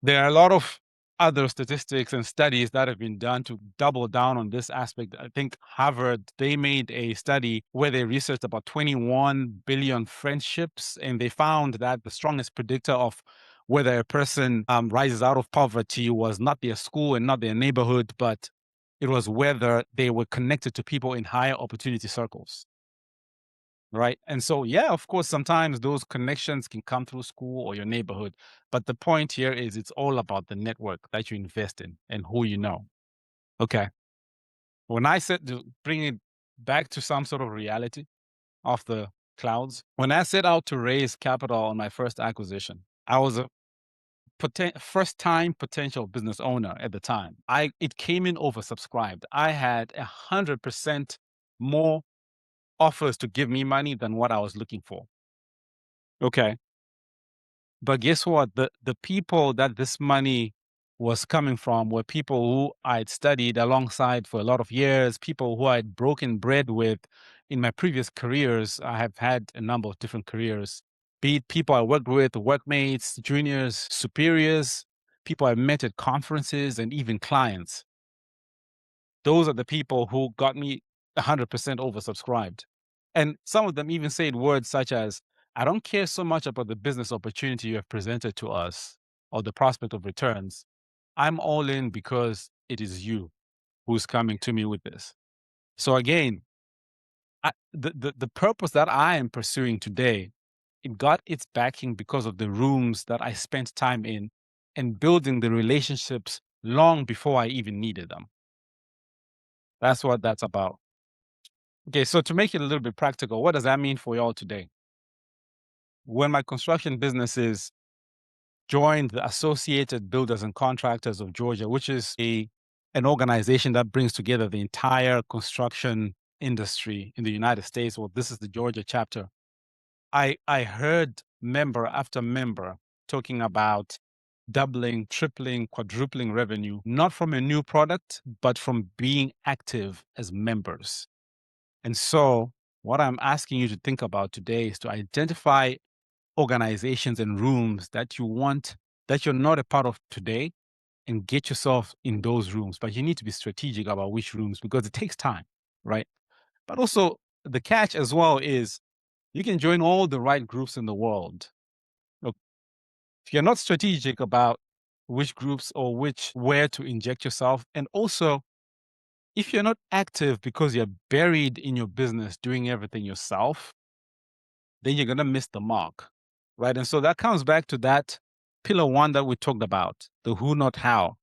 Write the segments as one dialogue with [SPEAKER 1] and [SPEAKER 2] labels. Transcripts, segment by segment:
[SPEAKER 1] There are a lot of other statistics and studies that have been done to double down on this aspect. I think Harvard, they made a study where they researched about 21 billion friendships, and they found that the strongest predictor of whether a person rises out of poverty was not their school and not their neighborhood, but it was whether they were connected to people in higher opportunity circles. Right. And so, yeah, of course, sometimes those connections can come through school or your neighborhood. But the point here is it's all about the network that you invest in and who you know. Okay. When I said to bring it back to some sort of reality of the clouds, when I set out to raise capital on my first acquisition, I was a first time potential business owner at the time. It came in oversubscribed. I had 100% more offers to give me money than what I was looking for. Okay. But guess what? The people that this money was coming from were people who I'd studied alongside for a lot of years, people who I'd broken bread with in my previous careers. I have had a number of different careers, be it people I worked with, workmates, juniors, superiors, people I met at conferences, and even clients. Those are the people who got me 100% oversubscribed. And some of them even said words such as, I don't care so much about the business opportunity you have presented to us or the prospect of returns. I'm all in because it is you who's coming to me with this. So again, the purpose that I am pursuing today, it got its backing because of the rooms that I spent time in and building the relationships long before I even needed them. That's what that's about. Okay, so to make it a little bit practical, what does that mean for y'all today? When my construction businesses joined the Associated Builders and Contractors of Georgia, which is an organization that brings together the entire construction industry in the United States. Well, this is the Georgia chapter. I heard member after member talking about doubling, tripling, quadrupling revenue, not from a new product, but from being active as members. And so, what I'm asking you to think about today is to identify organizations and rooms that you want, that you're not a part of today, and get yourself in those rooms. But you need to be strategic about which rooms because it takes time, right? But also, the catch as well is you can join all the right groups in the world. Look, if you're not strategic about which groups or where to inject yourself, and also if you're not active because you're buried in your business doing everything yourself, then you're going to miss the mark, right? And so that comes back to that pillar one that we talked about, the who, not how.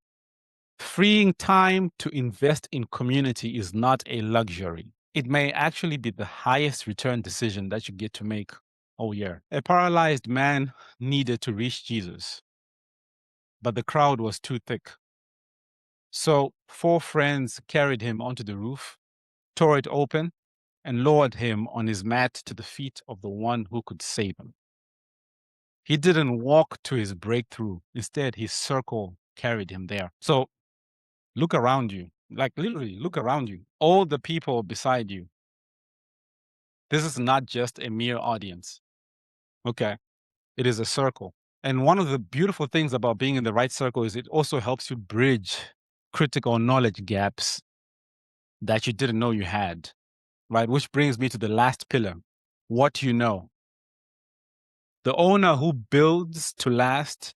[SPEAKER 1] Freeing time to invest in community is not a luxury. It may actually be the highest return decision that you get to make all year. A paralyzed man needed to reach Jesus, but the crowd was too thick. So 4 friends carried him onto the roof, tore it open, and lowered him on his mat to the feet of the one who could save him. He didn't walk to his breakthrough. Instead, his circle carried him there. So look around you, like literally look around you, all the people beside you. This is not just a mere audience. Okay. It is a circle. And one of the beautiful things about being in the right circle is it also helps you bridge critical knowledge gaps that you didn't know you had, right? Which brings me to the last pillar, what you know. The owner who builds to last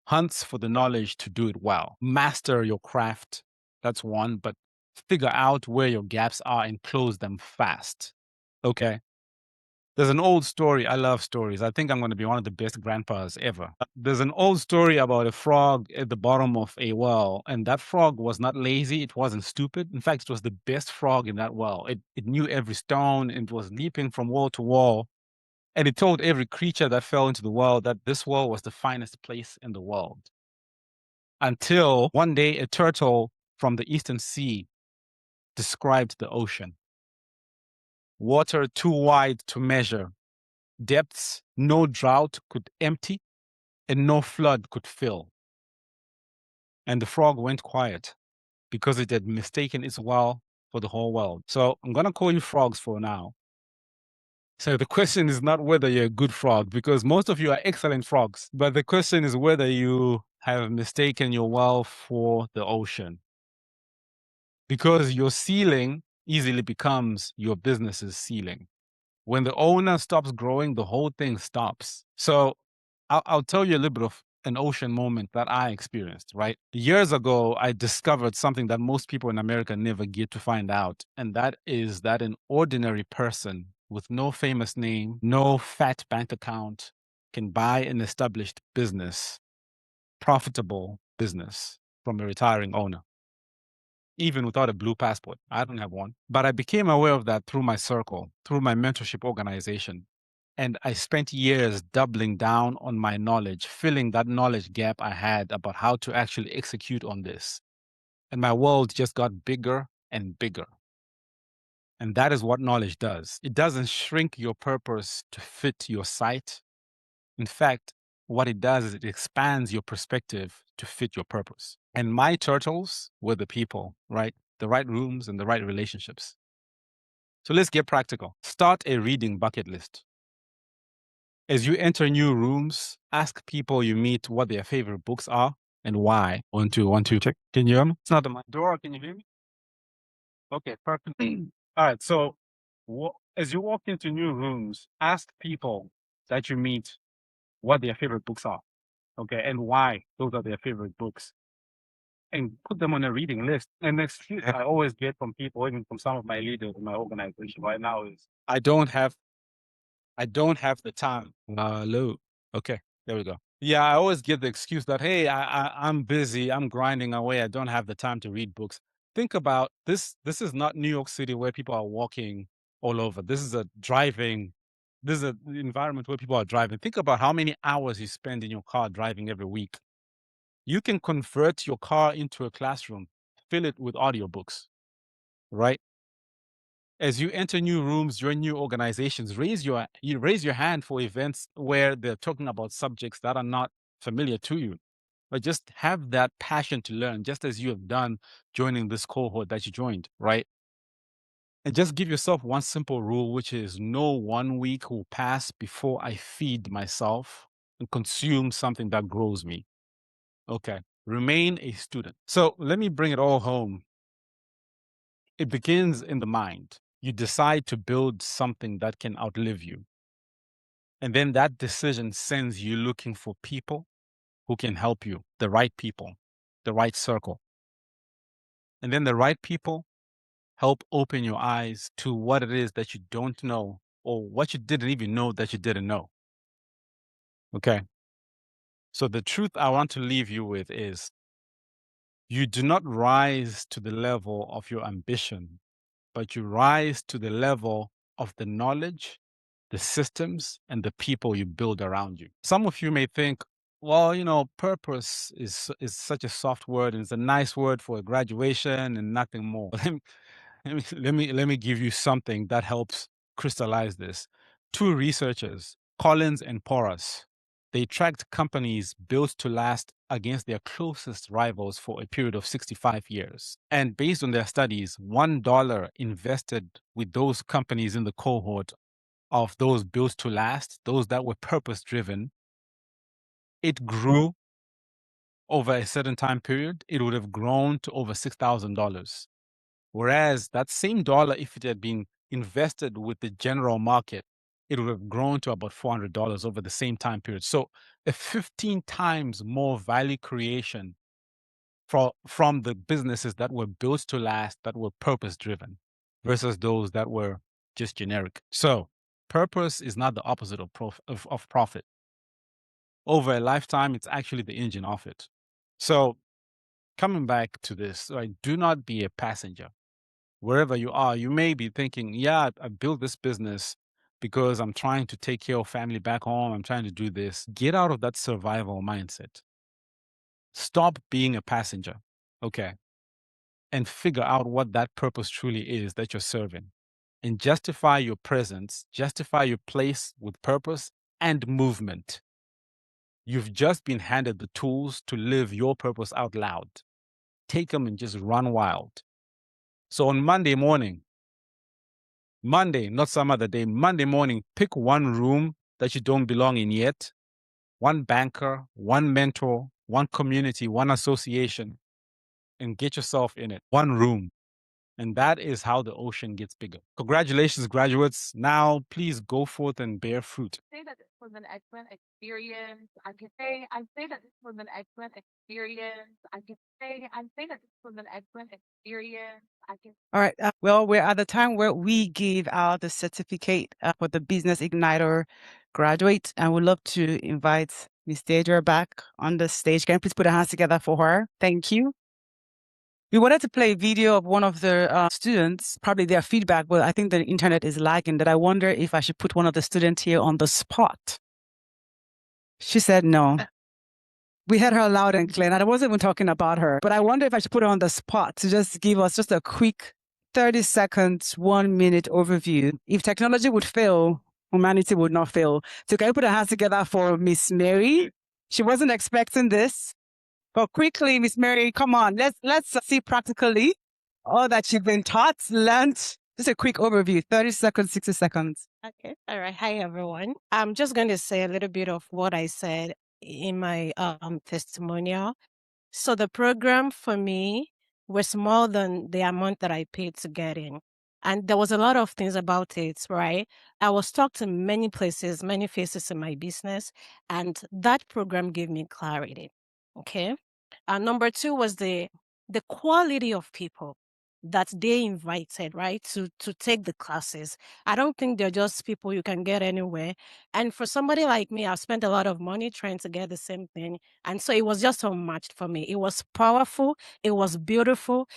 [SPEAKER 1] hunts for the knowledge to do it well. Master your craft. That's one, but figure out where your gaps are and close them fast. Okay. There's an old story. I love stories. I think I'm going to be one of the best grandpas ever. There's an old story about a frog at the bottom of a well, and that frog was not lazy. It wasn't stupid. In fact, it was the best frog in that well. It knew every stone and it was leaping from wall to wall. And it told every creature that fell into the well that this well was the finest place in the world. Until one day, a turtle from the Eastern Sea described the ocean. Water too wide to measure, depths no drought could empty, and no flood could fill. And the frog went quiet because it had mistaken its well for the whole world. So I'm going to call you frogs for now. So the question is not whether you're a good frog, because most of you are excellent frogs, but the question is whether you have mistaken your well for the ocean because your ceiling easily becomes your business's ceiling. When the owner stops growing, the whole thing stops. So I'll tell you a little bit of an ocean moment that I experienced, right? Years ago, I discovered something that most people in America never get to find out. And that is that an ordinary person with no famous name, no fat bank account, can buy an established business, profitable business from a retiring owner, even without a blue passport. I don't have one. But I became aware of that through my circle, through my mentorship organization. And I spent years doubling down on my knowledge, filling that knowledge gap I had about how to actually execute on this. And my world just got bigger and bigger. And that is what knowledge does. It doesn't shrink your purpose to fit your sight. In fact, what it does is it expands your perspective to fit your purpose. And my turtles were the people, right? The right rooms and the right relationships. So let's get practical. Start a reading bucket list. As you enter new rooms, ask people you meet what their favorite books are and why. One, two, check. Can you hear me? It's not my door. Can you hear me? Okay, perfect. All right. So as you walk into new rooms, ask people that you meet what their favorite books are. Okay, and why those are their favorite books. And put them on a reading list. And the excuse I always get from people, even from some of my leaders in my organization right now, is I don't have the time. Hello. Okay, there we go. Yeah, I always give the excuse that, hey, I'm busy, I'm grinding away, I don't have the time to read books. Think about this. This is not New York City where people are walking all over. This is an environment where people are driving. Think about how many hours you spend in your car driving every week. You can convert your car into a classroom, fill it with audiobooks, right? As you enter new rooms, join new organizations, you raise your hand for events where they're talking about subjects that are not familiar to you. But just have that passion to learn, just as you have done joining this cohort that you joined, right? And just give yourself one simple rule, which is no 1 week will pass before I feed myself and consume something that grows me. Okay. Remain a student. So let me bring it all home. It begins in the mind. You decide to build something that can outlive you. And then that decision sends you looking for people who can help you, the right people, the right circle. And then the right people help open your eyes to what it is that you don't know or what you didn't even know that you didn't know. Okay. So the truth I want to leave you with is you do not rise to the level of your ambition, but you rise to the level of the knowledge, the systems, and the people you build around you. Some of you may think, well, purpose is such a soft word and it's a nice word for a graduation and nothing more. Let me give you something that helps crystallize this. Two researchers, Collins and Porras, they tracked companies built to last against their closest rivals for a period of 65 years. And based on their studies, $1 invested with those companies in the cohort of those built to last, those that were purpose driven, it grew over a certain time period. It would have grown to over $6,000. Whereas that same dollar, if it had been invested with the general market, it would have grown to about $400 over the same time period. So a 15 times more value creation from the businesses that were built to last, that were purpose driven versus those that were just generic. So purpose is not the opposite of profit. Over a lifetime, it's actually the engine of it. So coming back to this, right, do not be a passenger. Wherever you are, you may be thinking, yeah, I built this business because I'm trying to take care of family back home. I'm trying to do this. Get out of that survival mindset. Stop being a passenger. Okay. And figure out what that purpose truly is that you're serving. And justify your presence, justify your place with purpose and movement. You've just been handed the tools to live your purpose out loud. Take them and just run wild. So on Monday, not some other day, Monday morning, pick one room that you don't belong in yet, one banker, one mentor, one community, one association, and get yourself in it. One room. And that is how the ocean gets bigger. Congratulations, graduates. Now, please go forth and bear fruit.
[SPEAKER 2] Say that this was an excellent experience. I say that this was an excellent experience. I say that this was an excellent experience. I can All right. Well, we're at the time where we give out the certificate for the Business Igniter graduate, and we'd love to invite Miss Deidre back on the stage. Can you please put our hands together for her? Thank you. We wanted to play a video of one of the students, probably their feedback, but I think the internet is lagging, that I wonder if I should put one of the students here on the spot. She said no. We had her loud and clear, and I wasn't even talking about her, but I wonder if I should put her on the spot to just give us just a quick 30 seconds, 1 minute overview. If technology would fail, humanity would not fail. So can you put our hands together for Miss Mary? She wasn't expecting this. But quickly, Miss Mary, come on, let's see practically all that you've been taught, learned. Just a quick overview, 30 seconds, 60 seconds.
[SPEAKER 3] Okay. All right. Hi, everyone. I'm just going to say a little bit of what I said in my testimonial. So the program for me was more than the amount that I paid to get in. And there was a lot of things about it, right? I was talked to many places, many faces in my business, and that program gave me clarity. Okay. Number two was the quality of people that they invited, right, to take the classes. I don't think they're just people you can get anywhere. And for somebody like me, I've spent a lot of money trying to get the same thing. And so it was just unmatched for me. It was powerful. It was beautiful.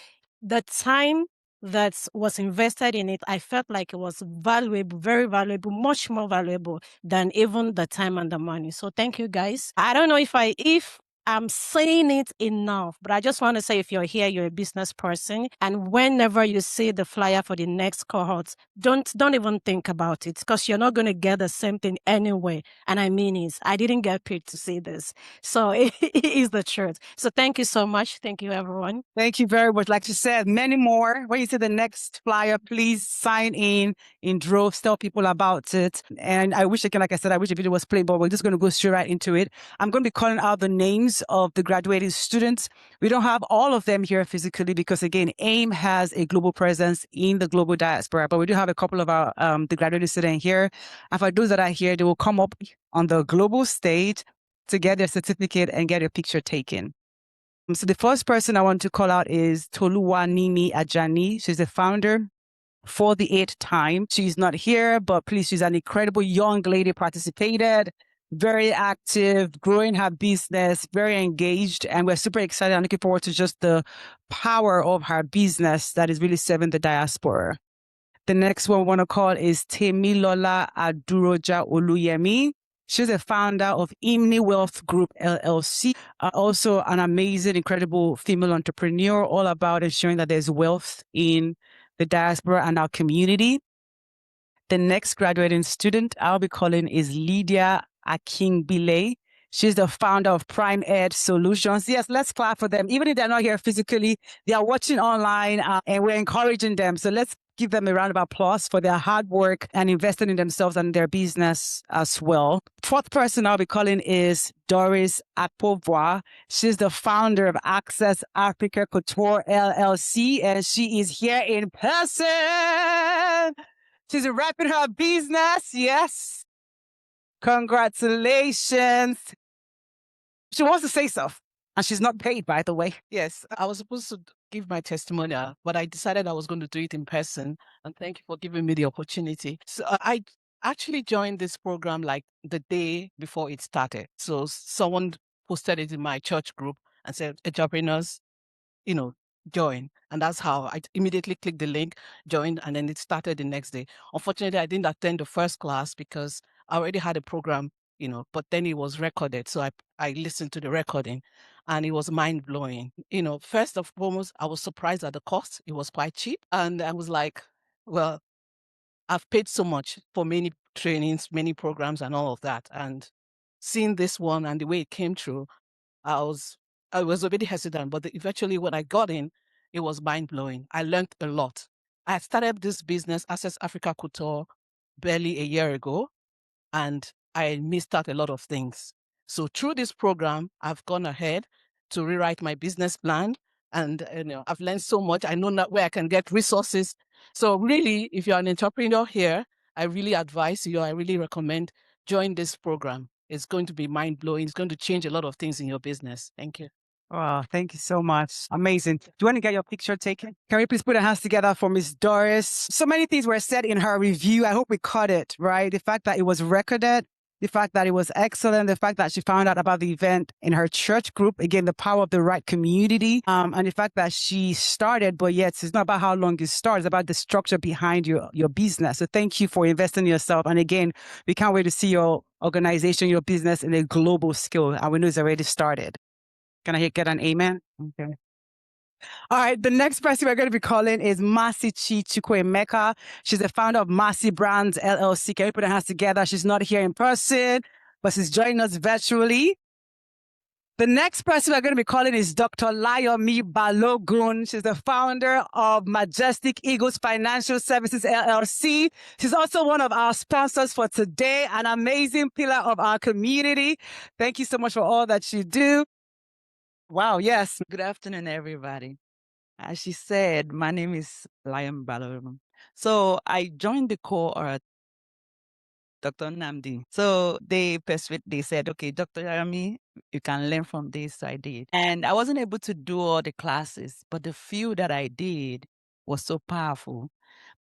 [SPEAKER 3] The time that was invested in it, I felt like it was valuable, very valuable, much more valuable than even the time and the money. So thank you guys. I don't know if I'm saying it enough, but I just want to say if you're here, you're a business person, and whenever you see the flyer for the next cohort, don't even think about it, because you're not going to get the same thing anyway. And I mean it. I didn't get paid to see this. So it is the truth. So thank you so much. Thank you, everyone.
[SPEAKER 2] Thank you very much. Like you said, many more. When you see the next flyer, please sign in droves, tell people about it. And I wish, again, like I said, I wish the video was played, but we're just going to go straight right into it. I'm going to be calling out the names of the graduating students. We don't have all of them here physically because, again, AIM has a global presence in the global diaspora, but we do have a couple of our the graduating students here. And for those that are here, they will come up on the global stage to get their certificate and get a picture taken. So the first person I want to call out is Toluwanimi Ajani. She's the founder for the 8th time. She's not here, but please, she's an incredible young lady, participated, very active, growing her business, very engaged, and we're super excited and looking forward to just the power of her business that is really serving the diaspora. The next one we want to call is Temilola Aduroja Oluyemi. She's a founder of Imni Wealth Group LLC, also an amazing, incredible female entrepreneur, all about ensuring that there's wealth in the diaspora and our community. The next graduating student I'll be calling is Lydia Akingbile. She's the founder of Prime Ed Solutions. Yes, let's clap for them. Even if they're not here physically, they are watching online and we're encouraging them. So let's give them a round of applause for their hard work and investing in themselves and their business as well. Fourth person I'll be calling is Doris Apovoa. She's the founder of Access Africa Couture LLC, and she is here in person. She's wrapping her business. Yes. Congratulations. She wants to say stuff, and she's not paid, by the way.
[SPEAKER 3] Yes, I was supposed to give my testimonial, but I decided I was going to do it in person. And thank you for giving me the opportunity. So I actually joined this program like the day before it started. So someone posted it in my church group and said, entrepreneurs, join. And that's how I immediately clicked the link, joined, and then it started the next day. Unfortunately, I didn't attend the first class because I already had a program, but then it was recorded. So I listened to the recording and it was mind blowing. First and foremost, I was surprised at the cost. It was quite cheap. And I was like, well, I've paid so much for many trainings, many programs and all of that. And seeing this one and the way it came through, I was a bit hesitant, but eventually when I got in, it was mind blowing. I learned a lot. I started this business, Access Africa Couture, barely a year ago, and I missed out a lot of things.
[SPEAKER 4] So through this program, I've gone ahead to rewrite my business plan. And I've learned so much. I know now where I can get resources. So really, if you're an entrepreneur here, I really advise you, I really recommend join this program. It's going to be mind-blowing. It's going to change a lot of things in your business. Thank you.
[SPEAKER 2] Oh, thank you so much. Amazing. Do you want to get your picture taken? Can we please put our hands together for Miss Doris? So many things were said in her review. I hope we caught it, right? The fact that it was recorded, the fact that it was excellent, the fact that she found out about the event in her church group, again, the power of the right community, and the fact that she started, but yet it's not about how long you start, it's about the structure behind your business. So thank you for investing in yourself. And again, we can't wait to see your organization, your business in a global scale. And we know it's already started. Can I get an amen? Okay. All right. The next person we're going to be calling is Masi Chukwuemeka. She's the founder of Masi Brands LLC. Can we put our hands together? She's not here in person, but she's joining us virtually. The next person we're going to be calling is Dr. Layomi Balogun. She's the founder of Majestic Eagles Financial Services LLC. She's also one of our sponsors for today, an amazing pillar of our community. Thank you so much for all that you do. Wow, yes.
[SPEAKER 5] Good afternoon, everybody. As she said, my name is Liam Balogun. So I joined the cohort, Dr. Namdi. So they said, okay, Dr. Yarami, you can learn from this. So I did. And I wasn't able to do all the classes, but the few that I did was so powerful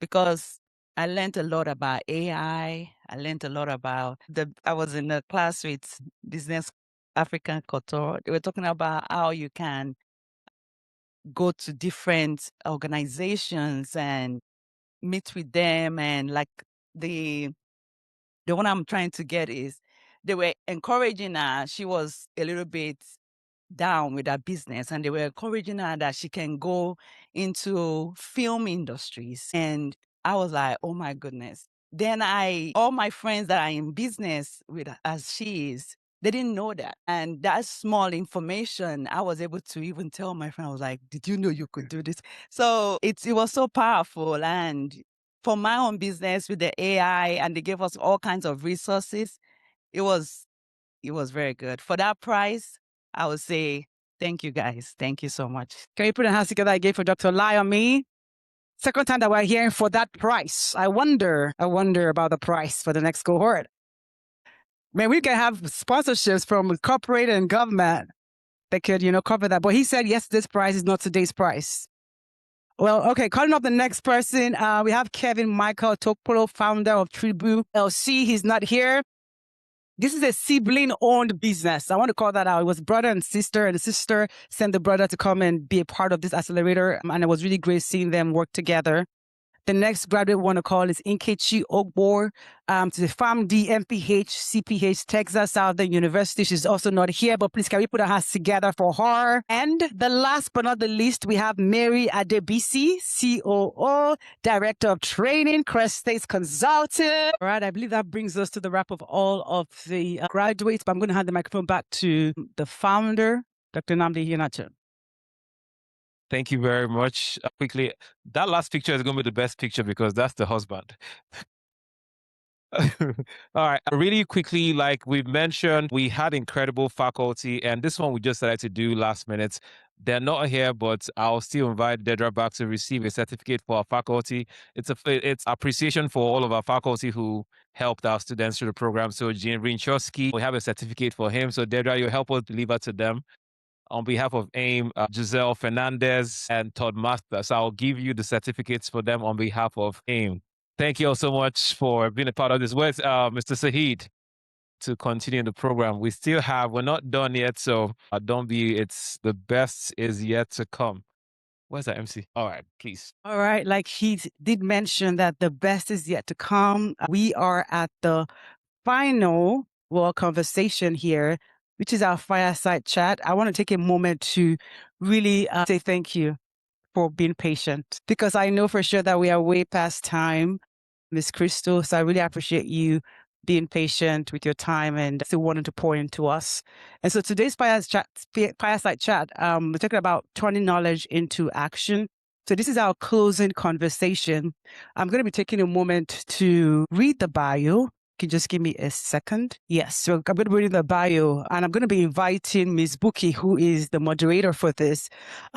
[SPEAKER 5] because I learned a lot about AI. I learned a lot about I was in a class with Business African Culture. They were talking about how you can go to different organizations and meet with them, and like the one I'm trying to get is they were encouraging her. She was a little bit down with her business, and they were encouraging her that she can go into film industries. And I was like, oh my goodness. Then all my friends that are in business with as she is, they didn't know that. And that small information, I was able to even tell my friend, I was like, did you know you could do this? So it was so powerful. And for my own business with the AI, and they gave us all kinds of resources, it was very good. For that price, I would say, thank you guys. Thank you so much.
[SPEAKER 2] Can you put a hands together again for Dr. Layomi? Second time that we're hearing for that price. I wonder about the price for the next cohort. Man, we can have sponsorships from corporate and government that could, cover that. But he said, yes, this price is not today's price. Well, okay, calling up the next person, we have Kevin Michael Tokpolo, founder of Tribu LC. He's not here. This is a sibling-owned business. I want to call that out. It was brother and sister, and the sister sent the brother to come and be a part of this accelerator, and it was really great seeing them work together. The next graduate we want to call is Nkechi Ogbor, to the PharmD MPH CPH Texas Southern University. She's also not here, but please can we put our hands together for her? And the last but not the least, we have Mary Adebisi, COO, Director of Training, Crest States Consultant. All right, I believe that brings us to the wrap of all of the graduates, but I'm going to hand the microphone back to the founder, Dr. Nnamdi Iheanacho.
[SPEAKER 1] Thank you very much. Quickly, that last picture is going to be the best picture because that's the husband. All right. Really quickly, like we've mentioned, we had incredible faculty, and this one we just decided to do last minute. They're not here, but I'll still invite Dedra back to receive a certificate for our faculty. It's appreciation for all of our faculty who helped our students through the program. So Jean Rinchowski, we have a certificate for him. So Dedra, you'll help us deliver to them. On behalf of AIM, Giselle Fernandez and Todd Masters, I'll give you the certificates for them on behalf of AIM. Thank you all so much for being a part of this. Where's Mr. Sahid to continue the program? We're not done yet, so it's the best is yet to come. Where's that MC? All right, please.
[SPEAKER 2] All right, like he did mention that the best is yet to come. We are at the final conversation here, which is our fireside chat. I want to take a moment to really say thank you for being patient, because I know for sure that we are way past time, Miss Crystal. So I really appreciate you being patient with your time and still wanting to pour into us. And so today's fireside chat, we're talking about turning knowledge into action. So this is our closing conversation. I'm going to be taking a moment to read the bio Can you just give me a second? Yes. So I'm going to read the bio, and I'm going to be inviting Ms. Buki, who is the moderator for this.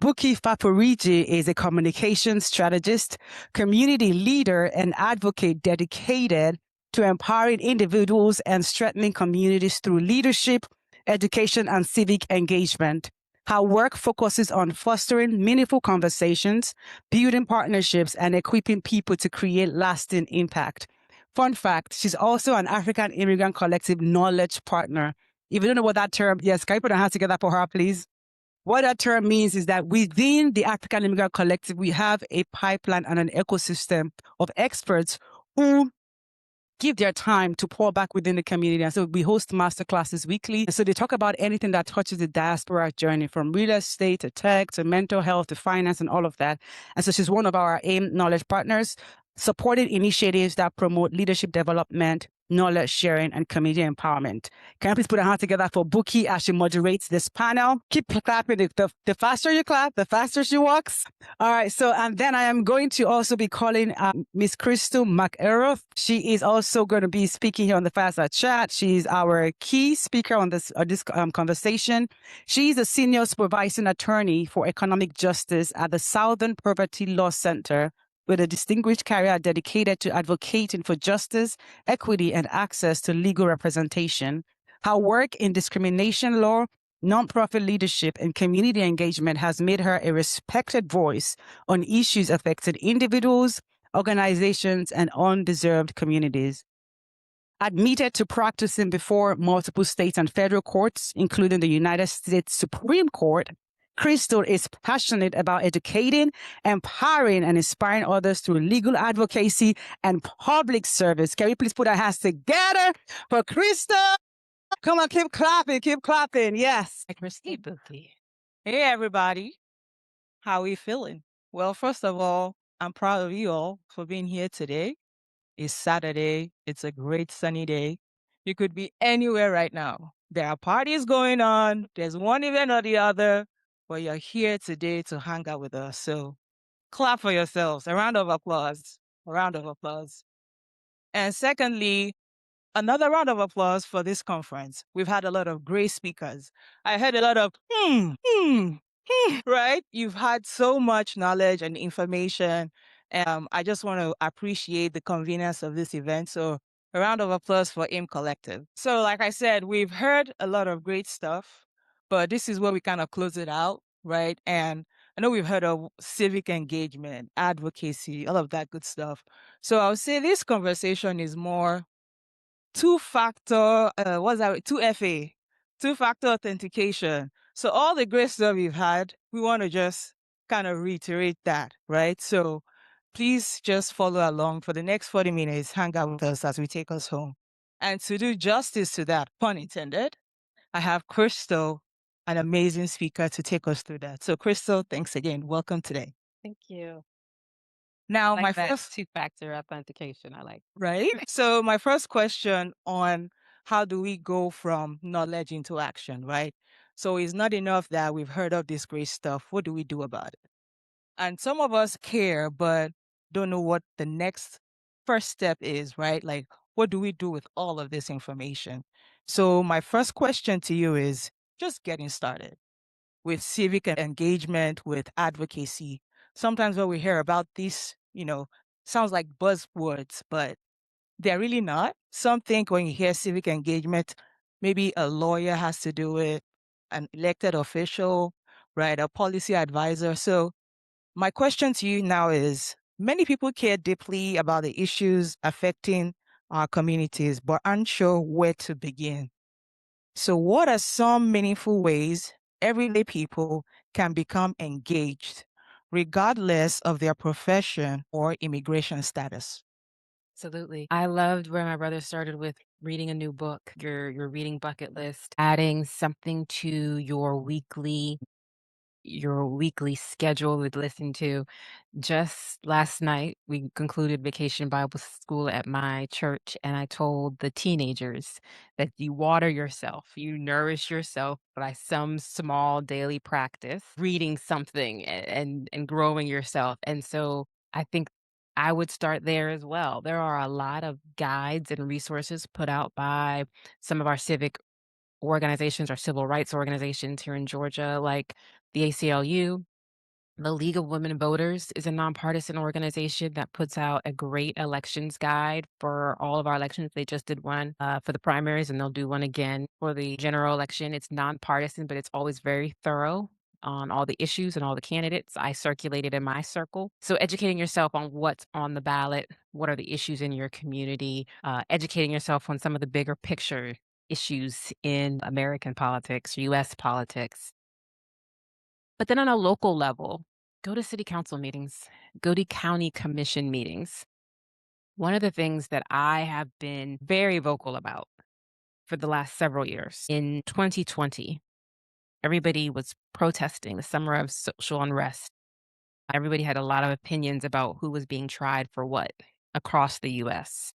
[SPEAKER 2] Buki Faporiji is a communication strategist, community leader, and advocate dedicated to empowering individuals and strengthening communities through leadership, education, and civic engagement. Her work focuses on fostering meaningful conversations, building partnerships, and equipping people to create lasting impact. Fun fact, she's also an African Immigrant Collective knowledge partner. If you don't know what that term, yes, can you put a hand together for her, please? What that term means is that within the African Immigrant Collective, we have a pipeline and an ecosystem of experts who give their time to pour back within the community. And so we host masterclasses weekly. And so they talk about anything that touches the diaspora journey, from real estate to tech to mental health to finance and all of that. And so she's one of our AIM knowledge partners, supporting initiatives that promote leadership development, knowledge sharing, and community empowerment. Can you please put a hand together for Buki as she moderates this panel? Keep clapping. The faster you clap, the faster she walks. All right. So, and then I am going to also be calling Miss Crystal McElroth. She is also going to be speaking here on the Fireside Chat. She's our key speaker on this conversation. She's a senior supervising attorney for economic justice at the Southern Poverty Law Center, with a distinguished career dedicated to advocating for justice, equity, and access to legal representation. Her work in discrimination law, nonprofit leadership, and community engagement has made her a respected voice on issues affecting individuals, organizations, and undeserved communities. Admitted to practicing before multiple state and federal courts, including the United States Supreme Court, Crystal is passionate about educating, empowering, and inspiring others through legal advocacy and public service. Can we please put our hands together for Crystal? Come on, keep clapping. Yes.
[SPEAKER 5] Hey, everybody. How are we feeling? Well, first of all, I'm proud of you all for being here today. It's Saturday. It's a great sunny day. You could be anywhere right now. There are parties going on. There's one event or the other, but you're here today to hang out with us. So clap for yourselves. A round of applause. A round of applause. And secondly, another round of applause for this conference. We've had a lot of great speakers. I heard a lot of right? You've had so much knowledge and information. I just want to appreciate the convenience of this event. So a round of applause for AIM Collective. So like I said, we've heard a lot of great stuff, but this is where we kind of close it out, right? And I know we've heard of civic engagement, advocacy, all of that good stuff. So I would say this conversation is more two-factor, 2FA, two-factor authentication. So all the great stuff we've had, we want to just kind of reiterate that, right? So please just follow along for the next 40 minutes, hang out with us as we take us home. And to do justice to that, pun intended, I have Crystal, an amazing speaker, to take us through that. So Crystal, thanks again. Welcome today.
[SPEAKER 3] Thank you.
[SPEAKER 5] Now,
[SPEAKER 6] Like
[SPEAKER 5] my
[SPEAKER 6] that
[SPEAKER 5] first
[SPEAKER 6] two-factor authentication. I like.
[SPEAKER 5] right? So my first question on how do we go from knowledge into action, right? So it's not enough that we've heard of this great stuff. What do we do about it? And some of us care, but don't know what the next first step is, right? Like, what do we do with all of this information? So my first question to you is just getting started with civic engagement, with advocacy. Sometimes when we hear about this, sounds like buzzwords, but they're really not. Some think when you hear civic engagement, maybe a lawyer has to do it, an elected official, right? A policy advisor. So my question to you now is, many people care deeply about the issues affecting our communities, but aren't sure where to begin. So what are some meaningful ways everyday people can become engaged, regardless of their profession or immigration status?
[SPEAKER 6] Absolutely. I loved where my brother started with reading a new book, your reading bucket list, adding something to your weekly schedule with listening to. Just last night, we concluded Vacation Bible School at my church, and I told the teenagers that you water yourself, you nourish yourself by some small daily practice, reading something and growing yourself. And so I think I would start there as well. There are a lot of guides and resources put out by some of our civic organizations, our civil rights organizations here in Georgia, like the ACLU. The League of Women Voters is a nonpartisan organization that puts out a great elections guide for all of our elections. They just did one for the primaries, and they'll do one again for the general election. It's nonpartisan, but it's always very thorough on all the issues and all the candidates. I circulate it in my circle. So, educating yourself on what's on the ballot, what are the issues in your community, educating yourself on some of the bigger picture issues in American politics, US politics. But then on a local level, go to city council meetings, go to county commission meetings. One of the things that I have been very vocal about for the last several years, in 2020, everybody was protesting the summer of social unrest. Everybody had a lot of opinions about who was being tried for what across the US.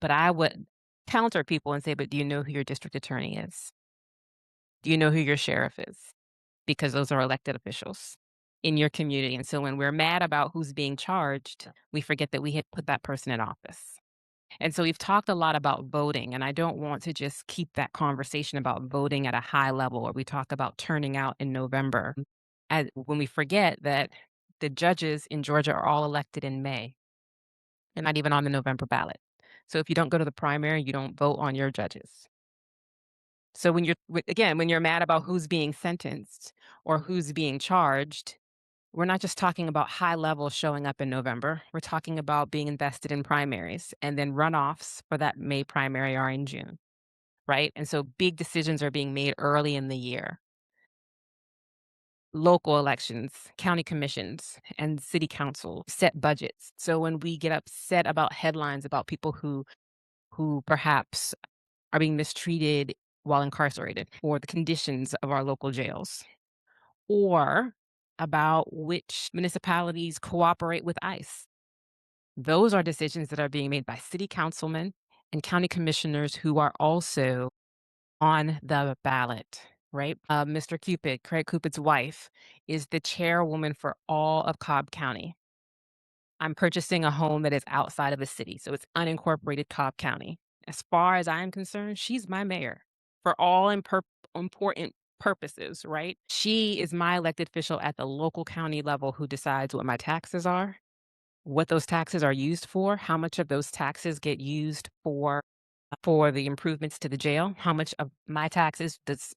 [SPEAKER 6] But I would counter people and say, but do you know who your district attorney is? Do you know who your sheriff is? Because those are elected officials in your community. And so when we're mad about who's being charged, we forget that we had put that person in office. And so we've talked a lot about voting, and I don't want to just keep that conversation about voting at a high level where we talk about turning out in November. When we forget that the judges in Georgia are all elected in May and not even on the November ballot. So if you don't go to the primary, you don't vote on your judges. So when you're mad about who's being sentenced or who's being charged, we're not just talking about high level showing up in November. We're talking about being invested in primaries, and then runoffs for that May primary are in June, right? And so big decisions are being made early in the year. Local elections, county commissions, and city council set budgets. So when we get upset about headlines about people who perhaps are being mistreated while incarcerated, or the conditions of our local jails, or about which municipalities cooperate with ICE. Those are decisions that are being made by city councilmen and county commissioners who are also on the ballot, right? Mr. Cupid, Craig Cupid's wife, is the chairwoman for all of Cobb County. I'm purchasing a home that is outside of the city, so it's unincorporated Cobb County. As far as I'm concerned, she's my mayor for all important purposes, right? She is my elected official at the local county level who decides what my taxes are, what those taxes are used for, how much of those taxes get used for the improvements to the jail, how much of my taxes does,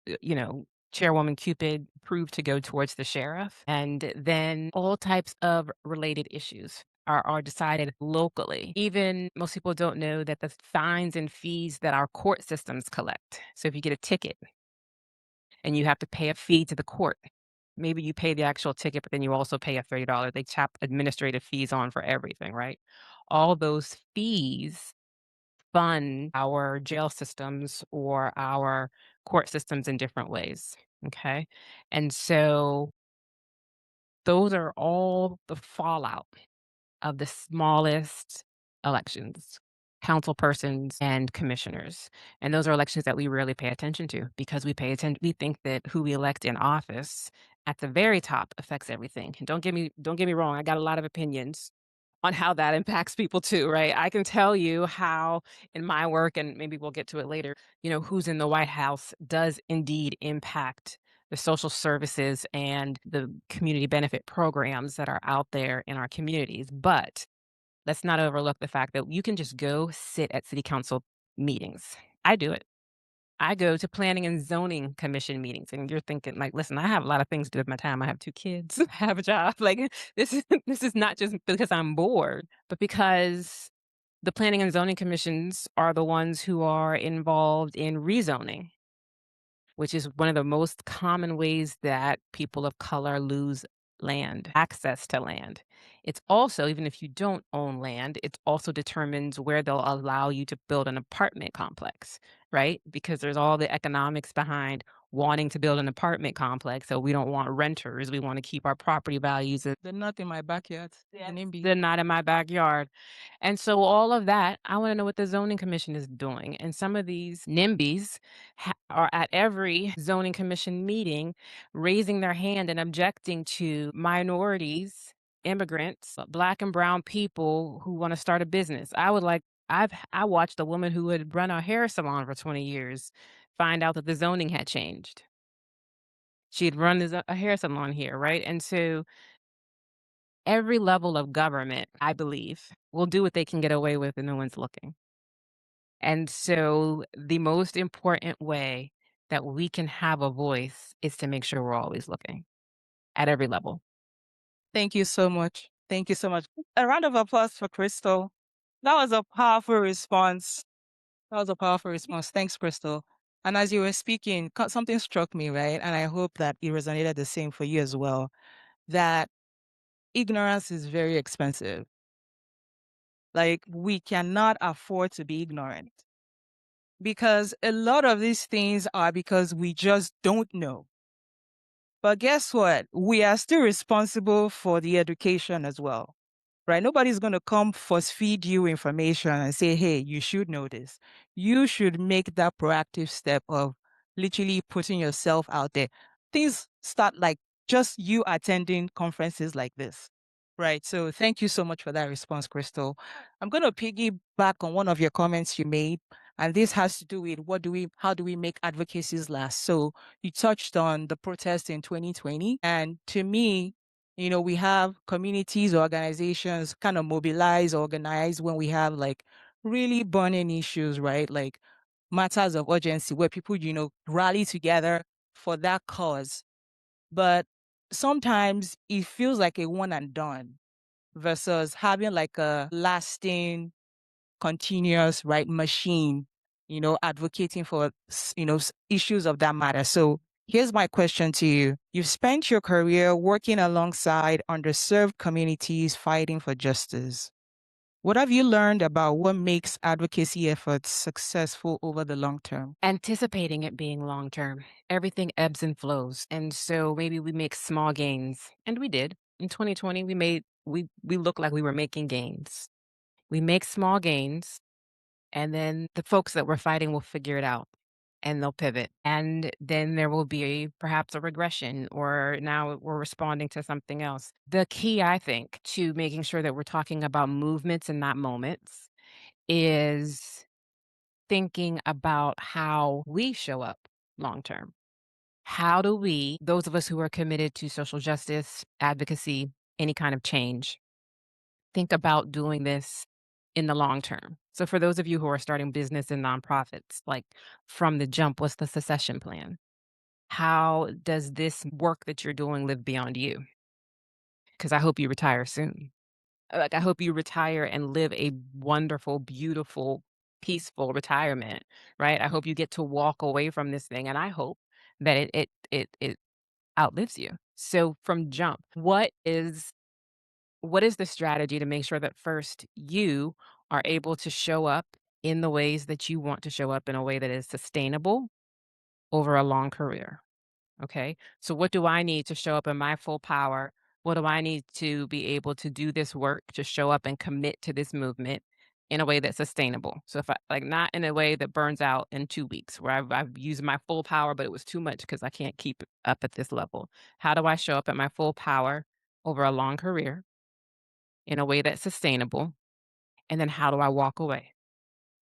[SPEAKER 6] Chairwoman Cupid approve to go towards the sheriff, and then all types of related issues are decided locally. Even most people don't know that the fines and fees that our court systems collect. So if you get a ticket and you have to pay a fee to the court, maybe you pay the actual ticket, but then you also pay a $30. They chop administrative fees on for everything, right? All those fees fund our jail systems or our court systems in different ways. Okay. And so those are all the fallout of the smallest elections, council persons and commissioners. And those are elections that we rarely pay attention to because we think that who we elect in office at the very top affects everything. And don't get me wrong, I got a lot of opinions on how that impacts people too, right? I can tell you how in my work, and maybe we'll get to it later, who's in the White House does indeed impact the social services and the community benefit programs that are out there in our communities. But let's not overlook the fact that you can just go sit at city council meetings. I do it. I go to planning and zoning commission meetings, and you're thinking like, listen, I have a lot of things to do with my time. I have 2 kids, I have a job. Like this is not just because I'm bored, but because the planning and zoning commissions are the ones who are involved in rezoning, which is one of the most common ways that people of color lose land, access to land. It's also, even if you don't own land, it also determines where they'll allow you to build an apartment complex, right? Because there's all the economics behind wanting to build an apartment complex. So we don't want renters. We want to keep our property values.
[SPEAKER 5] They're not in my backyard.
[SPEAKER 6] They're not in my backyard. And so all of that, I want to know what the zoning commission is doing. And some of these NIMBYs are at every zoning commission meeting raising their hand and objecting to minorities immigrants, Black and brown people who want to start a business. I watched a woman who had run a hair salon for 20 years find out that the zoning had changed. She had run a hair salon here, right? And so every level of government, I believe, will do what they can get away with and no one's looking. And so the most important way that we can have a voice is to make sure we're always looking at every level.
[SPEAKER 5] Thank you so much. Thank you so much. A round of applause for Crystal. That was a powerful response. That was a powerful response. Thanks, Crystal. And as you were speaking, something struck me, right? And I hope that it resonated the same for you as well, that ignorance is very expensive. Like, we cannot afford to be ignorant because a lot of these things are because we just don't know. But guess what? We are still responsible for the education as well, right? Nobody's going to come force feed you information and say, hey, you should know this. You should make that proactive step of literally putting yourself out there. Things start like just you attending conferences like this, right? So thank you so much for that response, Crystal. I'm going to piggyback on one of your comments you made, and this has to do with how do we make advocacies last? So you touched on the protest in 2020, and to me, we have communities, organizations kind of mobilize, organize when we have like really burning issues, right? Like matters of urgency where people, rally together for that cause. But sometimes it feels like a one and done versus having like a lasting, continuous, right, machine, advocating for, issues of that matter. So here's my question to you. You've spent your career working alongside underserved communities fighting for justice. What have you learned about what makes advocacy efforts successful over the long term?
[SPEAKER 6] Anticipating it being long term. Everything ebbs and flows. And so maybe we make small gains. And we did. In 2020, we looked like we were making gains. We make small gains, and then the folks that we're fighting will figure it out and they'll pivot. And then there will be perhaps a regression, or now we're responding to something else. The key, I think, to making sure that we're talking about movements and not moments is thinking about how we show up long term. How do we, those of us who are committed to social justice, advocacy, any kind of change, think about doing this in the long term? So, for those of you who are starting business and nonprofits, like from the jump, what's the succession plan? How does this work that you're doing live beyond you? Because I hope you retire soon. Like, I hope you retire and live a wonderful, beautiful, peaceful retirement, right? I hope you get to walk away from this thing, and I hope that it outlives you. So from jump, what is the strategy to make sure that first you are able to show up in the ways that you want to show up in a way that is sustainable over a long career? Okay. So, what do I need to show up in my full power? What do I need to be able to do this work to show up and commit to this movement in a way that's sustainable? So, if I like not in a way that burns out in 2 weeks, where I've used my full power, but it was too much because I can't keep up at this level. How do I show up at my full power over a long career in a way that's sustainable? And then how do I walk away